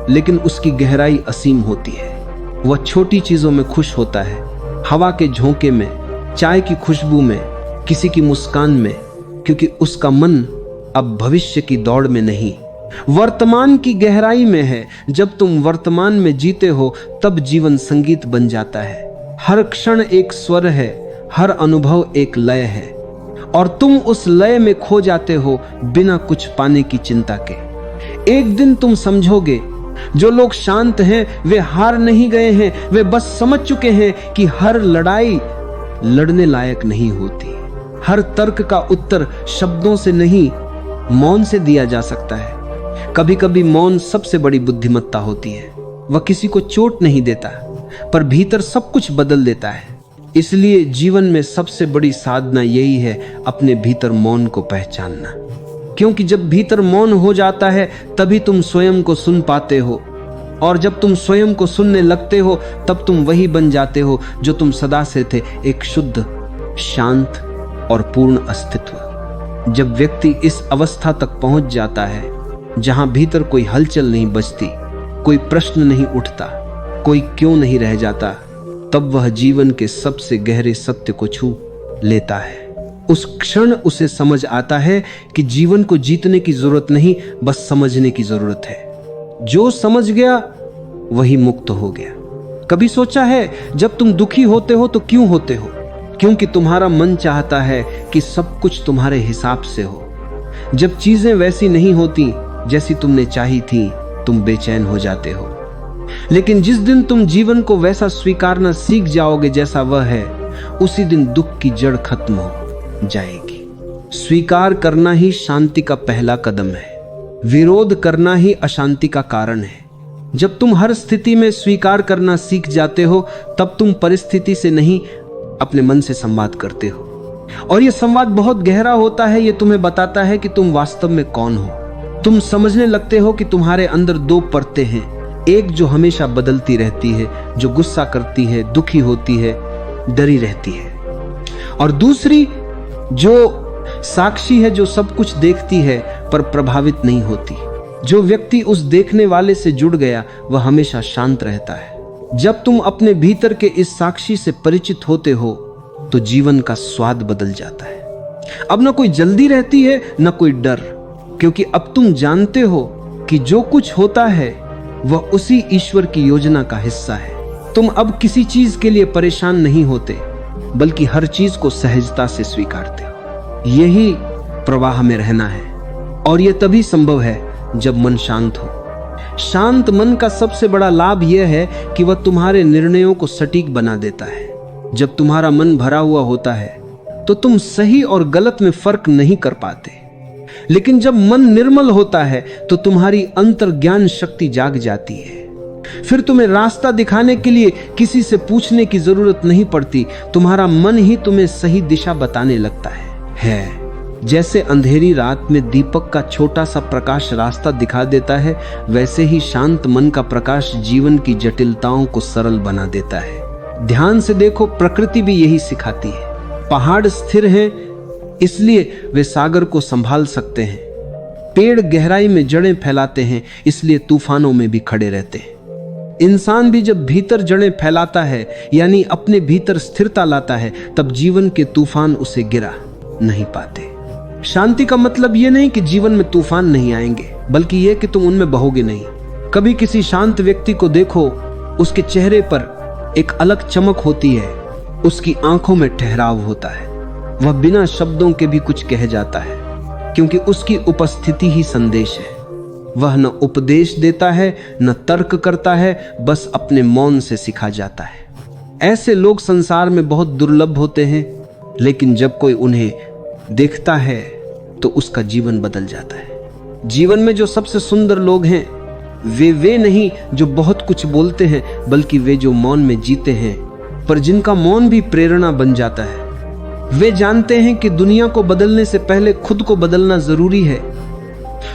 लेकिन उसकी गहराई असीम होती है। वह छोटी चीजों में खुश होता है, हवा के झोंके में, चाय की खुशबू में, किसी की मुस्कान में, क्योंकि उसका मन अब भविष्य की दौड़ में नहीं, वर्तमान की गहराई में है। जब तुम वर्तमान में जीते हो तब जीवन संगीत बन जाता है। हर क्षण एक स्वर है, हर अनुभव एक लय है, और तुम उस लय में खो जाते हो बिना कुछ पाने की चिंता के। एक दिन तुम समझोगे, जो लोग शांत हैं वे हार नहीं गए हैं, वे बस समझ चुके हैं कि हर लड़ाई लड़ने लायक नहीं होती। हर तर्क का उत्तर शब्दों से नहीं, मौन से दिया जा सकता है। कभी कभी मौन सबसे बड़ी बुद्धिमत्ता होती है। वह किसी को चोट नहीं देता, पर भीतर सब कुछ बदल देता है। इसलिए जीवन में सबसे बड़ी साधना यही है, अपने भीतर मौन को पहचानना। क्योंकि जब भीतर मौन हो जाता है तभी तुम स्वयं को सुन पाते हो, और जब तुम स्वयं को सुनने लगते हो तब तुम वही बन जाते हो जो तुम सदा से थे, एक शुद्ध, शांत और पूर्ण अस्तित्व। जब व्यक्ति इस अवस्था तक पहुंच जाता है जहां भीतर कोई हलचल नहीं बचती, कोई प्रश्न नहीं उठता, कोई क्यों नहीं रह जाता, तब वह जीवन के सबसे गहरे सत्य को छू लेता है। उस क्षण उसे समझ आता है कि जीवन को जीतने की जरूरत नहीं, बस समझने की जरूरत है। जो समझ गया वही मुक्त हो गया। कभी सोचा है जब तुम दुखी होते हो तो क्यों होते हो? क्योंकि तुम्हारा मन चाहता है कि सब कुछ तुम्हारे हिसाब से हो। जब चीजें वैसी नहीं होती जैसी तुमने चाही थी, तुम बेचैन हो जाते हो। लेकिन जिस दिन तुम जीवन को वैसा स्वीकारना सीख जाओगे जैसा वह है, उसी दिन दुख की जड़ खत्म हो जाएगी। स्वीकार करना ही शांति का पहला कदम है। विरोध करना ही अशांति का कारण है। जब तुम हर स्थिति में स्वीकार करना सीख जाते हो तब तुम परिस्थिति से नहीं, अपने मन से संवाद करते हो। और यह संवाद बहुत गहरा होता है। यह तुम्हें बताता है कि तुम वास्तव में कौन हो। तुम समझने लगते हो कि तुम्हारे अंदर दो परतें हैं, एक जो हमेशा बदलती रहती है, जो गुस्सा करती है, दुखी होती है, डरी रहती है, और दूसरी जो साक्षी है, जो सब कुछ देखती है पर प्रभावित नहीं होती। जो व्यक्ति उस देखने वाले से जुड़ गया वह हमेशा शांत रहता है। जब तुम अपने भीतर के इस साक्षी से परिचित होते हो तो जीवन का स्वाद बदल जाता है। अब न कोई जल्दी रहती है, न कोई डर, क्योंकि अब तुम जानते हो कि जो कुछ होता है वह उसी ईश्वर की योजना का हिस्सा है। तुम अब किसी चीज के लिए परेशान नहीं होते, बल्कि हर चीज को सहजता से स्वीकारते हो। यही प्रवाह में रहना है, और यह तभी संभव है जब मन शांत हो। शांत मन का सबसे बड़ा लाभ यह है कि वह तुम्हारे निर्णयों को सटीक बना देता है। जब तुम्हारा मन भरा हुआ होता है तो तुम सही और गलत में फर्क नहीं कर पाते, लेकिन जब मन निर्मल होता है तो तुम्हारी अंतर्ज्ञान शक्ति जाग जाती है। फिर तुम्हें रास्ता दिखाने के लिए किसी से पूछने की जरूरत नहीं पड़ती, तुम्हारा मन ही तुम्हें सही दिशा बताने लगता है। जैसे अंधेरी रात में दीपक का छोटा सा प्रकाश रास्ता दिखा देता है, वैसे ही शांत मन का प्रकाश जीवन की जटिलताओं को सरल बना देता है। ध्यान से देखो, प्रकृति भी यही सिखाती है। पहाड़ स्थिर हैं, इसलिए वे सागर को संभाल सकते हैं। पेड़ गहराई में जड़ें फैलाते हैं, इसलिए तूफानों में भी खड़े रहते हैं। इंसान भी जब भीतर जड़ें फैलाता है, यानी अपने भीतर स्थिरता लाता है, तब जीवन के तूफान उसे गिरा नहीं पाते। शांति का मतलब यह नहीं कि जीवन में तूफान नहीं आएंगे, बल्कि यह कि तुम उनमें बहोगे नहीं। कभी किसी शांत व्यक्ति को देखो, उसके चेहरे पर एक अलग चमक होती है, उसकी आंखों में ठहराव होता है। वह बिना शब्दों के भी कुछ कह जाता है, क्योंकि उसकी उपस्थिति ही संदेश है। वह न उपदेश देता है, न तर्क करता है, बस अपने मौन से सिखा जाता है। ऐसे लोग संसार में बहुत दुर्लभ होते हैं, लेकिन जब कोई उन्हें देखता है तो उसका जीवन बदल जाता है। जीवन में जो सबसे सुंदर लोग हैं, वे नहीं जो बहुत कुछ बोलते हैं, बल्कि वे जो मौन में जीते हैं, पर जिनका मौन भी प्रेरणा बन जाता है। वे जानते हैं कि दुनिया को बदलने से पहले खुद को बदलना जरूरी है,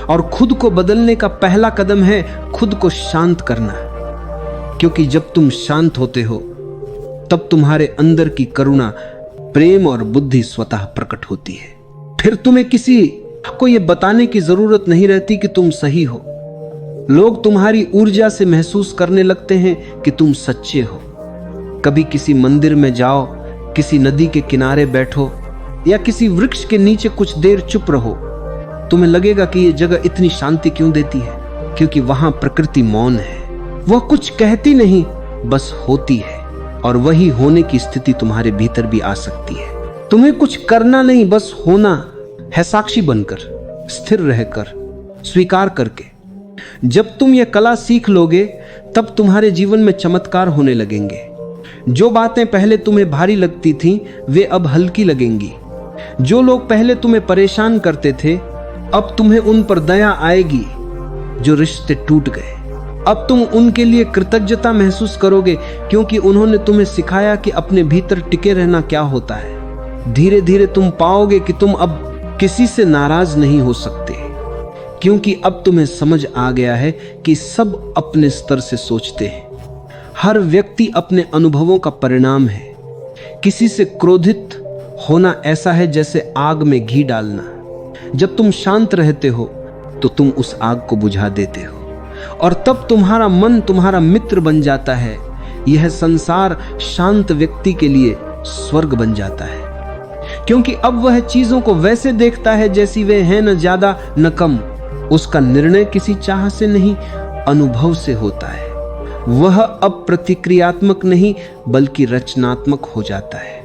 और खुद को बदलने का पहला कदम है खुद को शांत करना। क्योंकि जब तुम शांत होते हो, तब तुम्हारे अंदर की करुणा, प्रेम और बुद्धि स्वतः प्रकट होती है। फिर तुम्हें किसी को यह बताने की जरूरत नहीं रहती कि तुम सही हो। लोग तुम्हारी ऊर्जा से महसूस करने लगते हैं कि तुम सच्चे हो। कभी किसी मंदिर में जाओ, किसी नदी के किनारे बैठो, या किसी वृक्ष के नीचे कुछ देर चुप रहो, तुम्हें लगेगा कि यह जगह इतनी शांति क्यों देती है, क्योंकि वहां प्रकृति मौन है। वह कुछ कहती नहीं, बस होती है, और वही होने की स्थिति तुम्हारे भीतर भी आ सकती है। तुम्हें कुछ करना नहीं, बस होना है, साक्षी बनकर, स्थिर रहकर, स्वीकार करके। जब तुम यह कला सीख लोगे, तब तुम्हारे जीवन में चमत्कार होने लगेंगे। जो बातें पहले तुम्हें भारी लगती थीं, वे अब हल्की लगेंगी। जो लोग पहले तुम्हें परेशान करते थे, अब तुम्हें उन पर दया आएगी। जो रिश्ते टूट गए, अब तुम उनके लिए कृतज्ञता महसूस करोगे, क्योंकि उन्होंने तुम्हें सिखाया कि अपने भीतर टिके रहना क्या होता है। धीरे धीरे तुम पाओगे कि तुम अब किसी से नाराज नहीं हो सकते, क्योंकि अब तुम्हें समझ आ गया है कि सब अपने स्तर से सोचते हैं। हर व्यक्ति अपने अनुभवों का परिणाम है। किसी से क्रोधित होना ऐसा है जैसे आग में घी डालना। जब तुम शांत रहते हो, तो तुम उस आग को बुझा देते हो, और तब तुम्हारा मन तुम्हारा मित्र बन जाता है। यह संसार शांत व्यक्ति के लिए स्वर्ग बन जाता है, क्योंकि अब वह चीजों को वैसे देखता है जैसी वे हैं, न ज्यादा न कम। उसका निर्णय किसी चाह से नहीं, अनुभव से होता है। वह अब प्रतिक्रियात्मक नहीं, बल्कि रचनात्मक हो जाता है।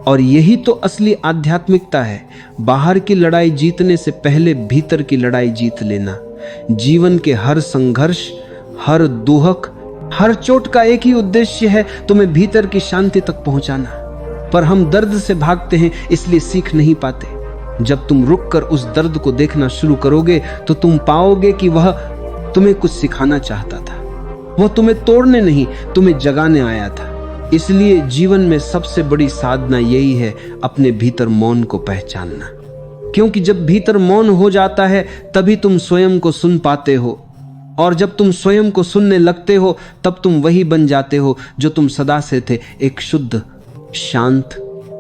और यही तो असली आध्यात्मिकता है। बाहर की लड़ाई जीतने से पहले भीतर की लड़ाई जीत लेना। जीवन के हर संघर्ष, हर दुहक, हर चोट का एक ही उद्देश्य है, तुम्हें भीतर की शांति तक पहुंचाना। पर हम दर्द से भागते हैं, इसलिए सीख नहीं पाते। जब तुम रुककर उस दर्द को देखना शुरू करोगे, तो तुम पाओगे कि वह तुम्हें कुछ सिखाना चाहता था। वह तुम्हें तोड़ने नहीं, तुम्हें जगाने आया था। इसलिए जीवन में सबसे बड़ी साधना यही है, अपने भीतर मौन को पहचानना। क्योंकि जब भीतर मौन हो जाता है, तभी तुम स्वयं को सुन पाते हो, और जब तुम स्वयं को सुनने लगते हो, तब तुम वही बन जाते हो जो तुम सदा से थे, एक शुद्ध, शांत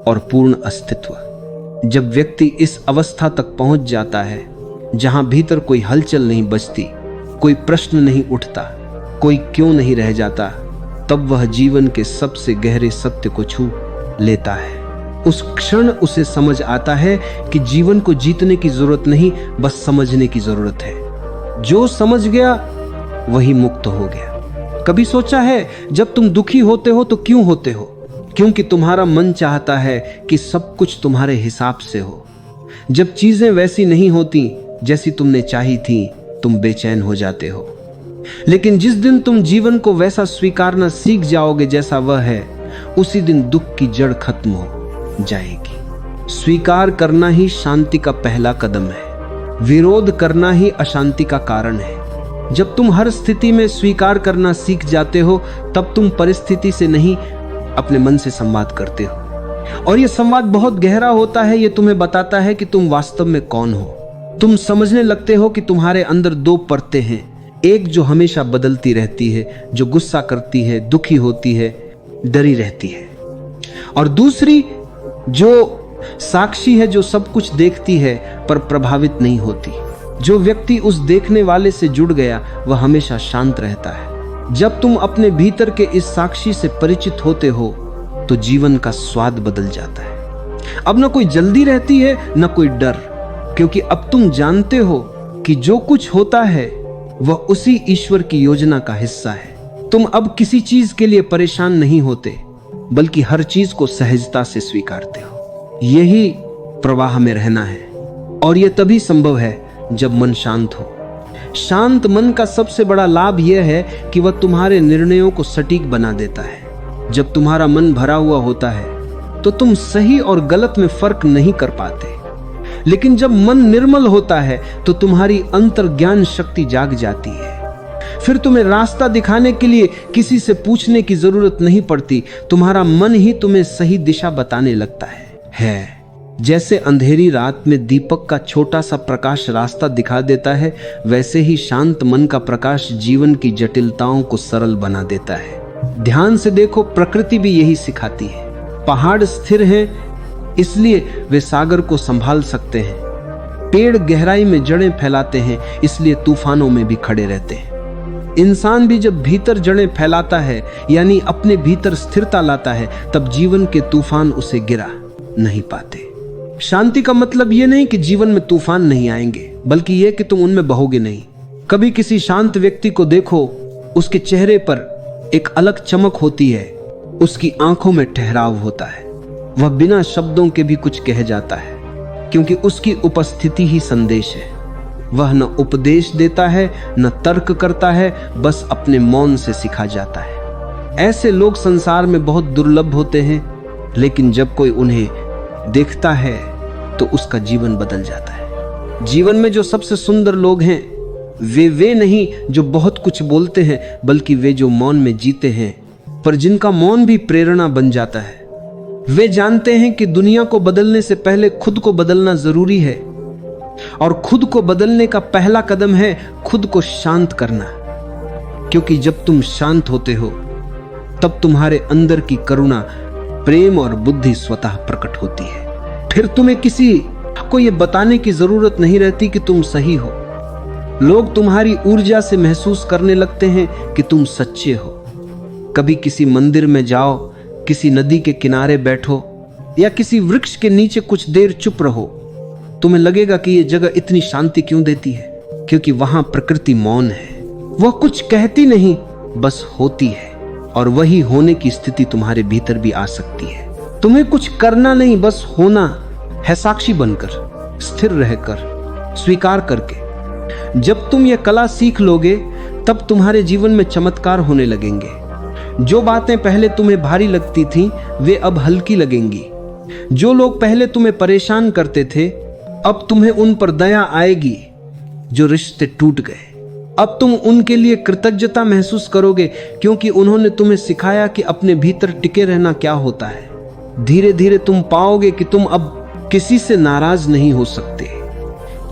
और पूर्ण अस्तित्व। जब व्यक्ति इस अवस्था तक पहुंच जाता है, जहां भीतर कोई हलचल नहीं बचती, कोई प्रश्न नहीं उठता, कोई क्यों नहीं रह जाता, तब वह जीवन के सबसे गहरे सत्य को छू लेता है। उस क्षण उसे समझ आता है कि जीवन को जीतने की जरूरत नहीं, बस समझने की जरूरत है। जो समझ गया वही मुक्त हो गया। कभी सोचा है, जब तुम दुखी होते हो तो क्यों होते हो? क्योंकि तुम्हारा मन चाहता है कि सब कुछ तुम्हारे हिसाब से हो। जब चीजें वैसी नहीं होती जैसी तुमने चाही थी, तुम बेचैन हो जाते हो। लेकिन जिस दिन तुम जीवन को वैसा स्वीकारना सीख जाओगे जैसा वह है, उसी दिन दुख की जड़ खत्म हो जाएगी। स्वीकार करना ही शांति का पहला कदम है। विरोध करना ही अशांति का कारण है। जब तुम हर स्थिति में स्वीकार करना सीख जाते हो, तब तुम परिस्थिति से नहीं, अपने मन से संवाद करते हो। और यह संवाद बहुत गहरा होता है। यह तुम्हें बताता है कि तुम वास्तव में कौन हो। तुम समझने लगते हो कि तुम्हारे अंदर दो परतें हैं, एक जो हमेशा बदलती रहती है, जो गुस्सा करती है, दुखी होती है, डरी रहती है, और दूसरी जो साक्षी है, जो सब कुछ देखती है पर प्रभावित नहीं होती। जो व्यक्ति उस देखने वाले से जुड़ गया वह हमेशा शांत रहता है। जब तुम अपने भीतर के इस साक्षी से परिचित होते हो तो जीवन का स्वाद बदल जाता है। अब न कोई जल्दी रहती है न कोई डर, क्योंकि अब तुम जानते हो कि जो कुछ होता है वह उसी ईश्वर की योजना का हिस्सा है। तुम अब किसी चीज के लिए परेशान नहीं होते, बल्कि हर चीज को सहजता से स्वीकारते हो। यही प्रवाह में रहना है, और यह तभी संभव है जब मन शांत हो। शांत मन का सबसे बड़ा लाभ यह है कि वह तुम्हारे निर्णयों को सटीक बना देता है। जब तुम्हारा मन भरा हुआ होता है तो तुम सही और गलत में फर्क नहीं कर पाते, लेकिन जब मन निर्मल होता है तो तुम्हारी अंतर्ज्ञान शक्ति जाग जाती है। फिर तुम्हें रास्ता दिखाने के लिए किसी से पूछने की जरूरत नहीं पड़ती, तुम्हारा मन ही तुम्हें सही दिशा बताने लगता है। जैसे अंधेरी रात में दीपक का छोटा सा प्रकाश रास्ता दिखा देता है, वैसे ही शांत मन का प्रकाश जीवन की जटिलताओं को सरल बना देता है। ध्यान से देखो, प्रकृति भी यही सिखाती है। पहाड़ स्थिर हैं इसलिए वे सागर को संभाल सकते हैं। पेड़ गहराई में जड़ें फैलाते हैं इसलिए तूफानों में भी खड़े रहते हैं। इंसान भी जब भीतर जड़ें फैलाता है, यानी अपने भीतर स्थिरता लाता है, तब जीवन के तूफान उसे गिरा नहीं पाते। शांति का मतलब यह नहीं कि जीवन में तूफान नहीं आएंगे, बल्कि यह कि तुम उनमें बहोगे नहीं। कभी किसी शांत व्यक्ति को देखो, उसके चेहरे पर एक अलग चमक होती है, उसकी आंखों में ठहराव होता है। वह बिना शब्दों के भी कुछ कह जाता है, क्योंकि उसकी उपस्थिति ही संदेश है। वह न उपदेश देता है न तर्क करता है, बस अपने मौन से सिखा जाता है। ऐसे लोग संसार में बहुत दुर्लभ होते हैं, लेकिन जब कोई उन्हें देखता है तो उसका जीवन बदल जाता है। जीवन में जो सबसे सुंदर लोग हैं वे नहीं जो बहुत कुछ बोलते हैं, बल्कि वे जो मौन में जीते हैं, पर जिनका मौन भी प्रेरणा बन जाता है। वे जानते हैं कि दुनिया को बदलने से पहले खुद को बदलना जरूरी है, और खुद को बदलने का पहला कदम है खुद को शांत करना। क्योंकि जब तुम शांत होते हो तब तुम्हारे अंदर की करुणा, प्रेम और बुद्धि स्वतः प्रकट होती है। फिर तुम्हें किसी को यह बताने की जरूरत नहीं रहती कि तुम सही हो। लोग तुम्हारी ऊर्जा से महसूस करने लगते हैं कि तुम सच्चे हो। कभी किसी मंदिर में जाओ, किसी नदी के किनारे बैठो या किसी वृक्ष के नीचे कुछ देर चुप रहो, तुम्हें लगेगा कि यह जगह इतनी शांति क्यों देती है, क्योंकि वहां प्रकृति मौन है। वह कुछ कहती नहीं, बस होती है, और वही होने की स्थिति तुम्हारे भीतर भी आ सकती है। तुम्हें कुछ करना नहीं, बस होना है, साक्षी बनकर, स्थिर रहकर, स्वीकार करके। जब तुम यह कला सीख लोगे तब तुम्हारे जीवन में चमत्कार होने लगेंगे। जो बातें पहले तुम्हें भारी लगती थीं, वे अब हल्की लगेंगी। जो लोग पहले तुम्हें परेशान करते थे, अब तुम्हें उन पर दया आएगी। जो रिश्ते टूट गए, अब तुम उनके लिए कृतज्ञता महसूस करोगे, क्योंकि उन्होंने तुम्हें सिखाया कि अपने भीतर टिके रहना क्या होता है। धीरे धीरे तुम पाओगे कि तुम अब किसी से नाराज नहीं हो सकते,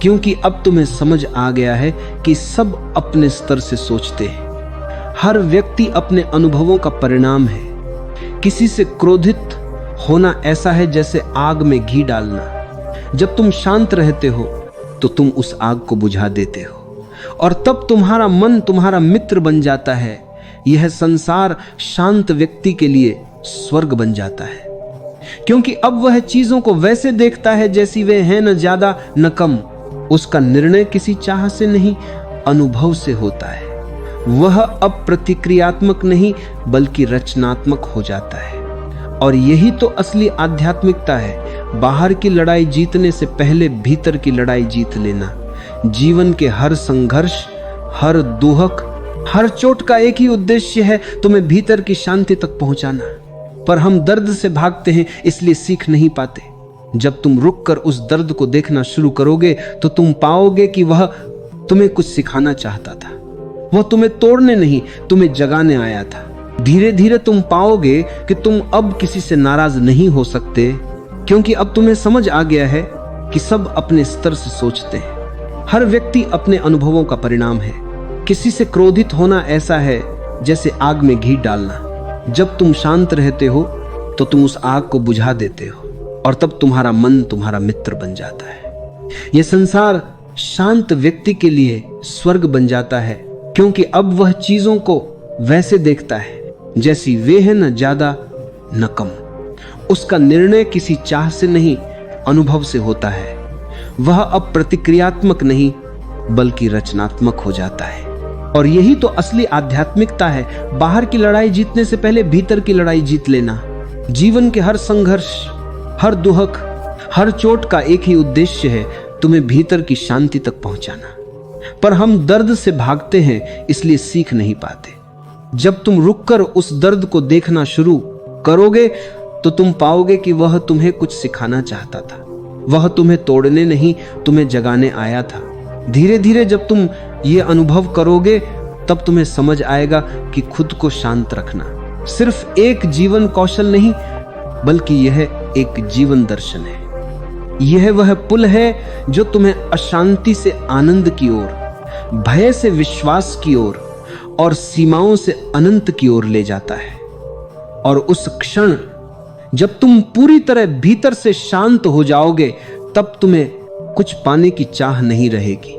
क्योंकि अब तुम्हें समझ आ गया है कि सब अपने स्तर से सोचते हैं। हर व्यक्ति अपने अनुभवों का परिणाम है। किसी से क्रोधित होना ऐसा है जैसे आग में घी डालना। जब तुम शांत रहते हो तो तुम उस आग को बुझा देते हो, और तब तुम्हारा मन तुम्हारा मित्र बन जाता है। यह संसार शांत व्यक्ति के लिए स्वर्ग बन जाता है, क्योंकि अब वह चीजों को वैसे देखता है जैसी वे हैं, न ज्यादा न कम। उसका निर्णय किसी चाह से नहीं, अनुभव से होता है। वह अब प्रतिक्रियात्मक नहीं बल्कि रचनात्मक हो जाता है। और यही तो असली आध्यात्मिकता है। बाहर की लड़ाई जीतने से पहले भीतर की लड़ाई जीत लेना। जीवन के हर संघर्ष, हर दुहक, हर चोट का एक ही उद्देश्य है, तुम्हें भीतर की शांति तक पहुंचाना। पर हम दर्द से भागते हैं, इसलिए सीख नहीं पाते। जब तुम रुककर उस दर्द को देखना शुरू करोगे तो तुम पाओगे कि वह तुम्हें कुछ सिखाना चाहता था। वह तुम्हें तोड़ने नहीं, तुम्हें जगाने आया था। धीरे धीरे तुम पाओगे कि तुम अब किसी से नाराज नहीं हो सकते, क्योंकि अब तुम्हें समझ आ गया है कि सब अपने स्तर से सोचते हैं। हर व्यक्ति अपने अनुभवों का परिणाम है। किसी से क्रोधित होना ऐसा है जैसे आग में घी डालना। जब तुम शांत रहते हो तो तुम उस आग को बुझा देते हो, और तब तुम्हारा मन तुम्हारा मित्र बन जाता है। यह संसार शांत व्यक्ति के लिए स्वर्ग बन जाता है, क्योंकि अब वह चीजों को वैसे देखता है जैसी वे है, न ज्यादा न कम। उसका निर्णय किसी चाह से नहीं, अनुभव से होता है। वह अब प्रतिक्रियात्मक नहीं बल्कि रचनात्मक हो जाता है। और यही तो असली आध्यात्मिकता है। बाहर की लड़ाई जीतने से पहले भीतर की लड़ाई जीत लेना। जीवन के हर संघर्ष, हर दुहक, हर चोट का एक ही उद्देश्य है, तुम्हें भीतर की शांति तक पहुंचाना। पर हम दर्द से भागते हैं, इसलिए सीख नहीं पाते। जब तुम रुककर उस दर्द को देखना शुरू करोगे तो तुम पाओगे कि वह तुम्हें कुछ सिखाना चाहता था। वह तुम्हें तोड़ने नहीं, तुम्हें जगाने आया था। धीरे धीरे जब तुम ये अनुभव करोगे तब तुम्हें समझ आएगा कि खुद को शांत रखना सिर्फ एक जीवन कौशल नहीं, बल्कि यह एक जीवन दर्शन है। यह वह पुल है जो तुम्हें अशांति से आनंद की ओर, भय से विश्वास की ओर और सीमाओं से अनंत की ओर ले जाता है। और उस क्षण जब तुम पूरी तरह भीतर से शांत हो जाओगे, तब तुम्हें कुछ पाने की चाह नहीं रहेगी,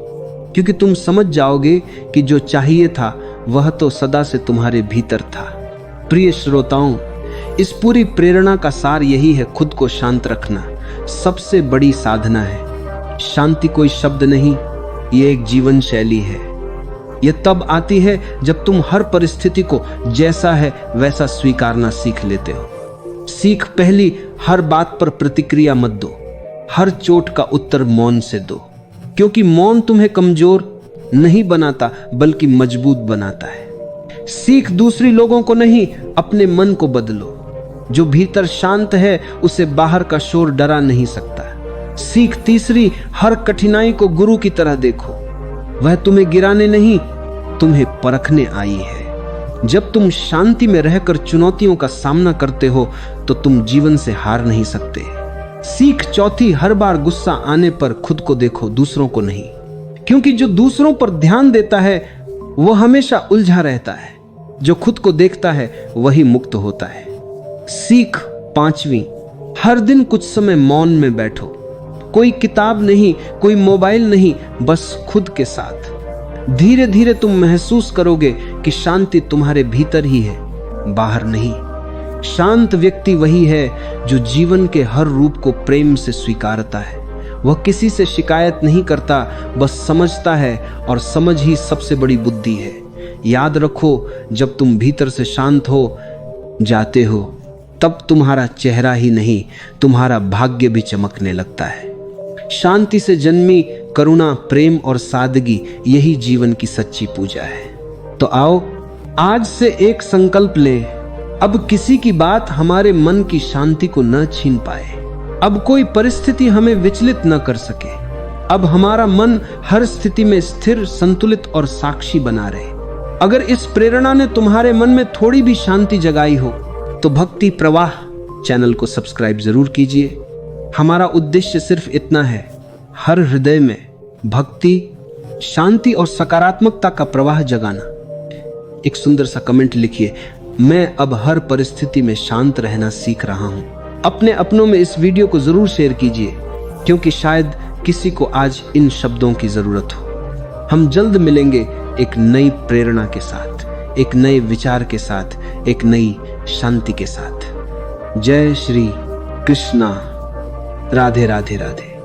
क्योंकि तुम समझ जाओगे कि जो चाहिए था वह तो सदा से तुम्हारे भीतर था। प्रिय श्रोताओं, इस पूरी प्रेरणा का सार यही है, खुद को शांत रखना सबसे बड़ी साधना है। शांति कोई शब्द नहीं, ये एक जीवन शैली है। यह तब आती है जब तुम हर परिस्थिति को जैसा है वैसा स्वीकारना सीख लेते हो। सीख पहली, हर बात पर प्रतिक्रिया मत दो। हर चोट का उत्तर मौन से दो, क्योंकि मौन तुम्हें कमजोर नहीं बनाता बल्कि मजबूत बनाता है। सीख दूसरी लोगों को नहीं, अपने मन को बदलो। जो भीतर शांत है उसे बाहर का शोर डरा नहीं सकता। सीख तीसरी, हर कठिनाई को गुरु की तरह देखो। वह तुम्हें गिराने नहीं, तुम्हें परखने आई है। जब तुम शांति में रहकर चुनौतियों का सामना करते हो तो तुम जीवन से हार नहीं सकते। सीख चौथी, हर बार गुस्सा आने पर खुद को देखो, दूसरों को नहीं, क्योंकि जो दूसरों पर ध्यान देता है वह हमेशा उलझा रहता है। जो खुद को देखता है वही मुक्त होता है। सीख पांचवी, हर दिन कुछ समय मौन में बैठो। कोई किताब नहीं, कोई मोबाइल नहीं, बस खुद के साथ। धीरे धीरे तुम महसूस करोगे कि शांति तुम्हारे भीतर ही है, बाहर नहीं। शांत व्यक्ति वही है जो जीवन के हर रूप को प्रेम से स्वीकारता है। वह किसी से शिकायत नहीं करता, बस समझता है, और समझ ही सबसे बड़ी बुद्धि है। याद रखो, जब तुम भीतर से शांत हो जाते हो तब तुम्हारा चेहरा ही नहीं, तुम्हारा भाग्य भी चमकने लगता है। शांति से जन्मी करुणा, प्रेम और सादगी, यही जीवन की सच्ची पूजा है। तो आओ आज से एक संकल्प लें, अब किसी की बात हमारे मन की शांति को न छीन पाए। अब कोई परिस्थिति हमें विचलित न कर सके। अब हमारा मन हर स्थिति में स्थिर, संतुलित और साक्षी बना रहे। अगर इस प्रेरणा ने तुम्हारे मन में थोड़ी भी शांति जगाई हो तो भक्ति प्रवाह चैनल को सब्सक्राइब जरूर कीजिए। हमारा उद्देश्य सिर्फ इतना है, हर हृदय में भक्ति, शांति और सकारात्मकता का प्रवाह जगाना। एक सुंदर सा कमेंट लिखिए, मैं अब हर परिस्थिति में शांत रहना सीख रहा हूं। अपने अपनों में इस वीडियो को जरूर शेयर कीजिए, क्योंकि शायद किसी को आज इन शब्दों की जरूरत हो। हम जल्द मिलेंगे एक नई प्रेरणा के साथ, एक नए विचार के साथ, एक नई शांति के साथ। जय श्री कृष्णा। राधे राधे राधे।